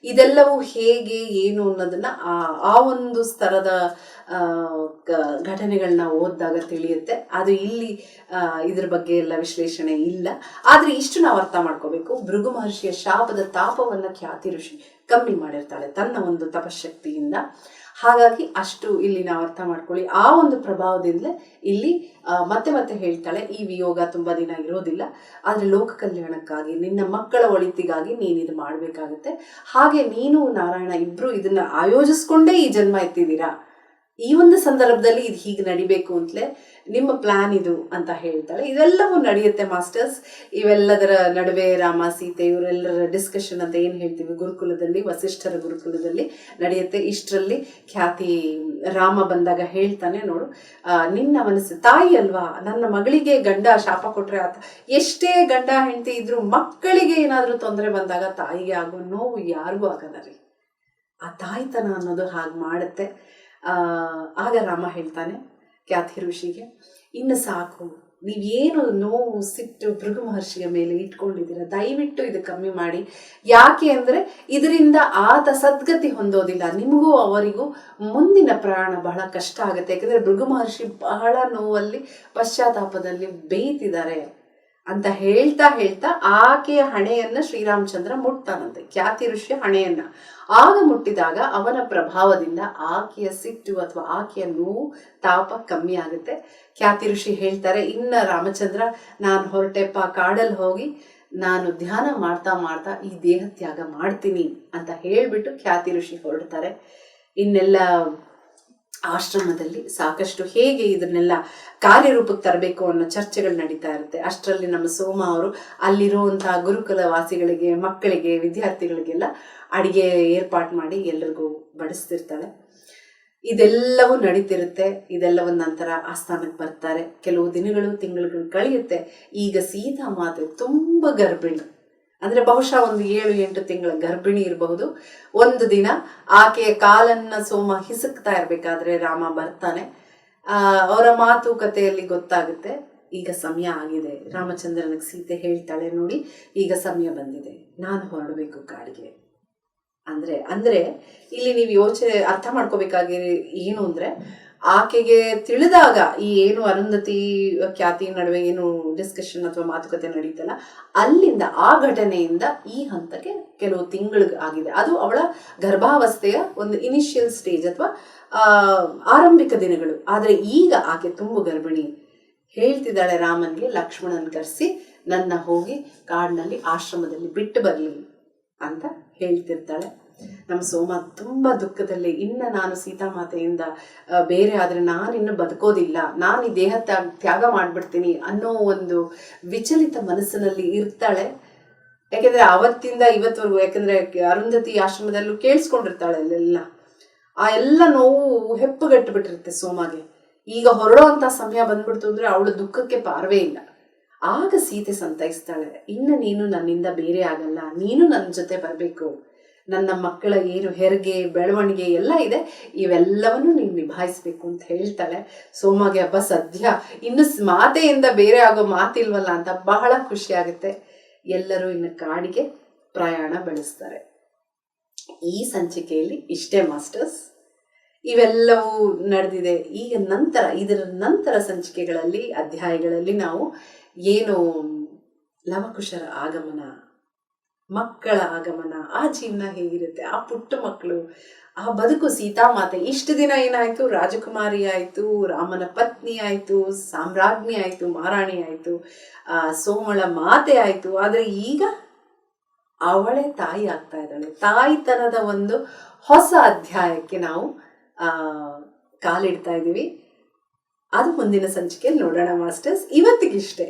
ಇದೆಲ್ಲವೂ ಹೇಗೆ ಏನು ಅನ್ನೋದನ್ನ ಆ ಒಂದು ಸ್ತರದ ಘಟನೆಗಳನ್ನ ಓದಿದಾಗ ತಿಳಿಯುತ್ತೆ. ಅದು ಇಲ್ಲಿ ಇದ್ರ ಬಗ್ಗೆ ಎಲ್ಲ ವಿಶ್ಲೇಷಣೆ ಇಲ್ಲ. ಆದ್ರೆ ಇಷ್ಟು ನಾವು ಅರ್ಥ ಮಾಡ್ಕೋಬೇಕು, ಭೃಗು ಮಹರ್ಷಿಯ ಶಾಪದ ತಾಪವನ್ನ ಖ್ಯಾತಿ ಋಷಿ ಕಮ್ಮಿ ಮಾಡಿರ್ತಾಳೆ ತನ್ನ ಒಂದು ತಪಶಕ್ತಿಯಿಂದ. ಹಾಗಾಗಿ ಅಷ್ಟು ಇಲ್ಲಿ ನಾವು ಅರ್ಥ ಮಾಡ್ಕೊಳ್ಳಿ. ಆ ಒಂದು ಪ್ರಭಾವದಿಂದಲೇ ಇಲ್ಲಿ ಮತ್ತೆ ಮತ್ತೆ ಹೇಳ್ತಾಳೆ, ಈ ವಿಯೋಗ ತುಂಬಾ ದಿನ ಇರೋದಿಲ್ಲ, ಆದ್ರೆ ಲೋಕ ಕಲ್ಯಾಣಕ್ಕಾಗಿ, ನಿನ್ನ ಮಕ್ಕಳ ಒಳಿತಿಗಾಗಿ ನೀನು ಇದು ಮಾಡ್ಬೇಕಾಗತ್ತೆ. ಹಾಗೆ ನೀನು ನಾರಾಯಣ ಇಬ್ರು ಇದನ್ನ ಆಯೋಜಿಸ್ಕೊಂಡೇ ಈ ಜನ್ಮ ಎತ್ತಿದ್ದೀರಾ. ಈ ಒಂದು ಸಂದರ್ಭದಲ್ಲಿ ಇದು ಹೀಗೆ ನಡಿಬೇಕು ಅಂತಲೇ ನಿಮ್ಮ ಪ್ಲಾನ್ ಇದು ಅಂತ ಹೇಳ್ತಾಳೆ. ಇದೆಲ್ಲವೂ ನಡೆಯುತ್ತೆ ಮಾಸ್ಟರ್ಸ್. ಇವೆಲ್ಲದರ ನಡುವೆ ರಾಮ ಸೀತೆ ಇವರೆಲ್ಲರ ಡಿಸ್ಕಷನ್ ಅಂತ ಏನು ಹೇಳ್ತೀವಿ ಗುರುಕುಲದಲ್ಲಿ, ವಸಿಷ್ಠರ ಗುರುಕುಲದಲ್ಲಿ ನಡೆಯುತ್ತೆ. ಇಷ್ಟರಲ್ಲಿ ಖ್ಯಾತಿ ರಾಮ ಬಂದಾಗ ಹೇಳ್ತಾನೆ, ನೋಡು ನಿನ್ನ ಮನಸ್ಸು ತಾಯಿ ಅಲ್ವಾ, ನನ್ನ ಮಗಳಿಗೆ ಗಂಡ ಶಾಪ ಕೊಟ್ರೆ ಆತ, ಎಷ್ಟೇ ಗಂಡ ಹೆಂಡತಿ ಇದ್ರು ಮಕ್ಕಳಿಗೆ ಏನಾದ್ರೂ ತೊಂದರೆ ಬಂದಾಗ ತಾಯಿಗೆ ಆಗೋ ನೋವು ಯಾರಿಗೂ ಆಗಲ್ಲ ರೀ. ಆ ತಾಯ್ತನ ಅನ್ನೋದು ಹಾಗೆ ಮಾಡುತ್ತೆ. ಆಗ ರಾಮ ಹೇಳ್ತಾನೆ ಖ್ಯಾತಿ ಋಷಿಗೆ, ಇನ್ನು ಸಾಕು, ನೀವೇನು ನೋವು ಸಿಟ್ಟು ಭೃಗು ಮಹರ್ಷಿಯ ಮೇಲೆ ಇಟ್ಕೊಂಡಿದ್ದೀರ, ದಯವಿಟ್ಟು ಇದು ಕಮ್ಮಿ ಮಾಡಿ. ಯಾಕೆ ಅಂದ್ರೆ ಇದರಿಂದ ಆತ ಸದ್ಗತಿ ಹೊಂದೋದಿಲ್ಲ, ನಿಮಗೂ ಅವರಿಗೂ ಮುಂದಿನ ಪ್ರಯಾಣ ಬಹಳ ಕಷ್ಟ ಆಗುತ್ತೆ. ಯಾಕಂದ್ರೆ ಭೃಗು ಮಹರ್ಷಿ ಬಹಳ ನೋವಲ್ಲಿ ಪಶ್ಚಾತ್ತಾಪದಲ್ಲಿ ಬೇಯ್ತಿದ್ದಾರೆ ಅಂತ ಹೇಳ್ತಾ ಹೇಳ್ತಾ ಆಕೆಯ ಹಣೆಯನ್ನ ಶ್ರೀರಾಮಚಂದ್ರ ಮುಟ್ತಾನಂತೆ, ಖ್ಯಾತಿ ಋಷಿಯ ಹಣೆಯನ್ನ. ಆಗ ಮುಟ್ಟಿದಾಗ ಅವನ ಪ್ರಭಾವದಿಂದ ಆಕೆಯ ಸಿಟ್ಟು ಅಥವಾ ಆಕೆಯ ನೋವು ತಾಪ ಕಮ್ಮಿ ಆಗುತ್ತೆ. ಖ್ಯಾತಿ ಋಷಿ ಹೇಳ್ತಾರೆ, ಇನ್ನ ರಾಮಚಂದ್ರ ನಾನು ಹೊರಟೆಪ್ಪ, ಕಾಡಲ್ಲಿ ಹೋಗಿ ನಾನು ಧ್ಯಾನ ಮಾಡ್ತಾ ಮಾಡ್ತಾ ಈ ದೇಹ ತ್ಯಾಗ ಮಾಡ್ತೀನಿ ಅಂತ ಹೇಳ್ಬಿಟ್ಟು ಖ್ಯಾತಿ ಋಷಿ ಹೊರಡ್ತಾರೆ. ಇನ್ನೆಲ್ಲ ಆಶ್ರಮದಲ್ಲಿ ಸಾಕಷ್ಟು ಹೇಗೆ ಇದನ್ನೆಲ್ಲ ಕಾರ್ಯರೂಪಕ್ಕೆ ತರಬೇಕು ಅನ್ನೋ ಚರ್ಚೆಗಳು ನಡೀತಾ ಇರುತ್ತೆ. ಅಷ್ಟರಲ್ಲಿ ನಮ್ಮ ಸೋಮ ಅವರು ಅಲ್ಲಿರುವಂತಹ ಗುರುಕುಲ ವಾಸಿಗಳಿಗೆ, ಮಕ್ಕಳಿಗೆ, ವಿದ್ಯಾರ್ಥಿಗಳಿಗೆಲ್ಲ ಅಡಿಗೆ ಏರ್ಪಾಟ್ ಮಾಡಿ ಎಲ್ರಿಗೂ ಬಡಿಸ್ತಿರ್ತಾಳೆ. ಇದೆಲ್ಲವೂ ನಡೀತಿರುತ್ತೆ. ಇದೆಲ್ಲವನ್ನ ನಂತರ ಆಸ್ಥಾನಕ್ಕೆ ಬರ್ತಾರೆ. ಕೆಲವು ದಿನಗಳು, ತಿಂಗಳುಗಳು ಕಳೆಯುತ್ತೆ. ಈಗ ಸೀತಾ ಮಾತೆ ತುಂಬಾ ಗರ್ಭಿಣಿ, ಅಂದ್ರೆ ಬಹುಶಃ ಒಂದು 7-8 ತಿಂಗಳ ಗರ್ಭಿಣಿ ಇರಬಹುದು. ಒಂದು ದಿನ ಆಕೆಯ ಕಾಲನ್ನ ಸೋಮ ಹಿಸುಕ್ತಾ ಇರ್ಬೇಕಾದ್ರೆ ರಾಮ ಬರ್ತಾನೆ. ಅವರ ಮಾತುಕತೆಯಲ್ಲಿ ಗೊತ್ತಾಗುತ್ತೆ, ಈಗ ಸಮಯ ಆಗಿದೆ. ರಾಮಚಂದ್ರನಿಗೆ ಸೀತೆ ಹೇಳ್ತಾಳೆ, ನೋಡಿ ಈಗ ಸಮಯ ಬಂದಿದೆ, ನಾನು ಹೊರಡಬೇಕು ಕಾಡಿಗೆ. ಅಂದ್ರೆ ಇಲ್ಲಿ ನೀವು ಅರ್ಥ ಮಾಡ್ಕೋಬೇಕಾಗಿ ಏನು ಅಂದ್ರೆ, ಆಕೆಗೆ ತಿಳಿದಾಗ ಈ ಏನು ಅರುಂಧತಿ ಖ್ಯಾತಿ ನಡುವೆ ಏನು ಡಿಸ್ಕಷನ್ ಅಥವಾ ಮಾತುಕತೆ ನಡೀತಲ್ಲ, ಅಲ್ಲಿಂದ ಆ ಘಟನೆಯಿಂದ ಈ ಹಂತಕ್ಕೆ ಕೆಲವು ತಿಂಗಳು ಆಗಿದೆ. ಅದು ಅವಳ ಗರ್ಭಾವಸ್ಥೆಯ ಒಂದು ಇನಿಷಿಯಲ್ ಸ್ಟೇಜ್ ಅಥವಾ ಆರಂಭಿಕ ದಿನಗಳು. ಆದ್ರೆ ಈಗ ಆಕೆ ತುಂಬು ಗರ್ಭಿಣಿ. ಹೇಳ್ತಿದ್ದಾಳೆ ರಾಮನ್ಗೆ, ಲಕ್ಷ್ಮಣನ್ ಕರೆಸಿ ನನ್ನ ಹೋಗಿ ಕಾಡಿನಲ್ಲಿ ಆಶ್ರಮದಲ್ಲಿ ಬಿಟ್ಟು ಬರ್ಲಿ ಅಂತ ಹೇಳ್ತಿರ್ತಾಳೆ. ನಮ್ಮ ಸೋಮ ತುಂಬಾ ದುಃಖದಲ್ಲಿ, ಇನ್ನ ನಾನು ಸೀತಾಮಾತೆಯಿಂದ ಬೇರೆ ಆದ್ರೆ ನಾನಿನ್ನು ಬದುಕೋದಿಲ್ಲ, ನಾನು ಈ ದೇಹ ತ್ಯಾಗ ಮಾಡ್ಬಿಡ್ತೀನಿ ಅನ್ನೋ ಒಂದು ವಿಚಲಿತ ಮನಸ್ಸಿನಲ್ಲಿ ಇರ್ತಾಳೆ. ಯಾಕೆಂದ್ರೆ ಅವತ್ತಿಂದ ಇವತ್ತವರೆಗೂ, ಯಾಕಂದ್ರೆ ಅರುಂಧತಿ ಆಶ್ರಮದಲ್ಲೂ ಕೇಳಿಸ್ಕೊಂಡಿರ್ತಾಳೆ ಅಲ್ಲೆಲ್ಲ, ಆ ಎಲ್ಲ ನೋವು ಹೆಪ್ಪುಗಟ್ಟು ಬಿಟ್ಟಿರುತ್ತೆ ಸೋಮಗೆ. ಈಗ ಹೊರಡೋ ಅಂತ ಸಮಯ ಬಂದ್ಬಿಡ್ತು ಅಂದ್ರೆ ಅವಳು ದುಃಖಕ್ಕೆ ಪಾರ್ವೇ ಇಲ್ಲ. ಆಗ ಸೀತೆ ಸಂತೈಸ್ತಾಳೆ, ಇನ್ನು ನೀನು ನನ್ನಿಂದ ಬೇರೆ ಆಗಲ್ಲ, ನೀನು ನನ್ನ ಜೊತೆ ಬರಬೇಕು, ನನ್ನ ಮಕ್ಕಳ ಏನು ಹೆರಿಗೆ ಬೆಳವಣಿಗೆ ಎಲ್ಲ ಇದೆ, ಇವೆಲ್ಲವನ್ನು ನೀನು ನಿಭಾಯಿಸ್ಬೇಕು ಅಂತ ಹೇಳ್ತಾಳೆ. ಸೋಮಗೆ ಹಬ್ಬ ಸದ್ಯ ಇನ್ನು ಮಾತೆಯಿಂದ ಬೇರೆ ಆಗೋ ಮಾತಿಲ್ವಲ್ಲ ಅಂತ ಬಹಳ ಖುಷಿ ಆಗುತ್ತೆ. ಎಲ್ಲರೂ ಇನ್ನು ಕಾಡಿಗೆ ಪ್ರಯಾಣ ಬೆಳೆಸ್ತಾರೆ. ಈ ಸಂಚಿಕೆಯಲ್ಲಿ ಇಷ್ಟೇ ಮಾಸ್ಟರ್ಸ್, ಇವೆಲ್ಲವೂ ನಡೆದಿದೆ. ಈಗ ಇದರ ನಂತರ ಸಂಚಿಕೆಗಳಲ್ಲಿ, ಅಧ್ಯಾಯಗಳಲ್ಲಿ ನಾವು ಏನು ಲವಕುಶರ ಆಗಮನ, ಮಕ್ಕಳ ಆಗಮನ, ಆ ಜೀವನ ಹೇಗಿರುತ್ತೆ, ಆ ಪುಟ್ಟ ಮಕ್ಕಳು, ಆ ಬದುಕು, ಸೀತಾಮಾತೆ ಇಷ್ಟು ದಿನ ಏನಾಯ್ತು, ರಾಜಕುಮಾರಿ ಆಯ್ತು, ರಾಮನ ಪತ್ನಿ ಆಯ್ತು, ಸಾಮ್ರಾಜ್ಞಿ ಆಯ್ತು, ಮಹಾರಾಣಿ ಆಯ್ತು, ಸೋಮಳ ಮಾತೆ ಆಯ್ತು. ಆದ್ರೆ ಈಗ ಅವಳೇ ತಾಯಿ ಆಗ್ತಾ ಇದ್ದಾಳೆ. ತಾಯಿತನದ ಒಂದು ಹೊಸ ಅಧ್ಯಾಯಕ್ಕೆ ನಾವು ಕಾಲಿಡ್ತಾ ಇದ್ದೀವಿ. ಅದು ಮುಂದಿನ ಸಂಚಿಕೆಯಲ್ಲಿ ನೋಡೋಣ ಮಾಸ್ಟರ್ಸ್. ಇವತ್ತಿಗಿಷ್ಟೇ.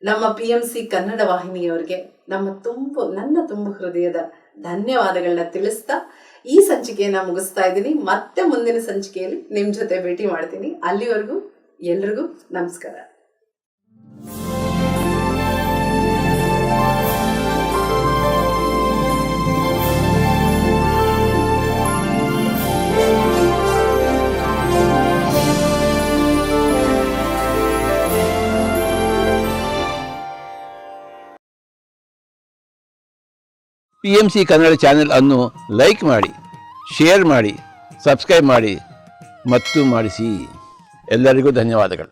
ನಮ್ಮ PMC ಕನ್ನಡ ವಾಹಿನಿಯವರಿಗೆ ನನ್ನ ತುಂಬು ಹೃದಯದ ಧನ್ಯವಾದಗಳನ್ನ ತಿಳಿಸ್ತಾ, ಈ ಸಂಚಿಕೆಯನ್ನ ಮುಗಿಸ್ತಾ ಇದ್ದೀನಿ. ಮತ್ತೆ ಮುಂದಿನ ಸಂಚಿಕೆಯಲ್ಲಿ ನಿಮ್ ಜೊತೆ ಭೇಟಿ ಮಾಡ್ತೀನಿ. ಅಲ್ಲಿವರೆಗೂ ಎಲ್ರಿಗೂ ನಮಸ್ಕಾರ. PMC ಕನ್ನಡ ಚಾನೆಲ್ ಅನ್ನು ಲೈಕ್ ಮಾಡಿ, ಶೇರ್ ಮಾಡಿ, ಸಬ್ಸ್ಕ್ರೈಬ್ ಮಾಡಿ ಮತ್ತು ಮಾಡಿಸಿ. ಎಲ್ಲರಿಗೂ ಧನ್ಯವಾದಗಳು.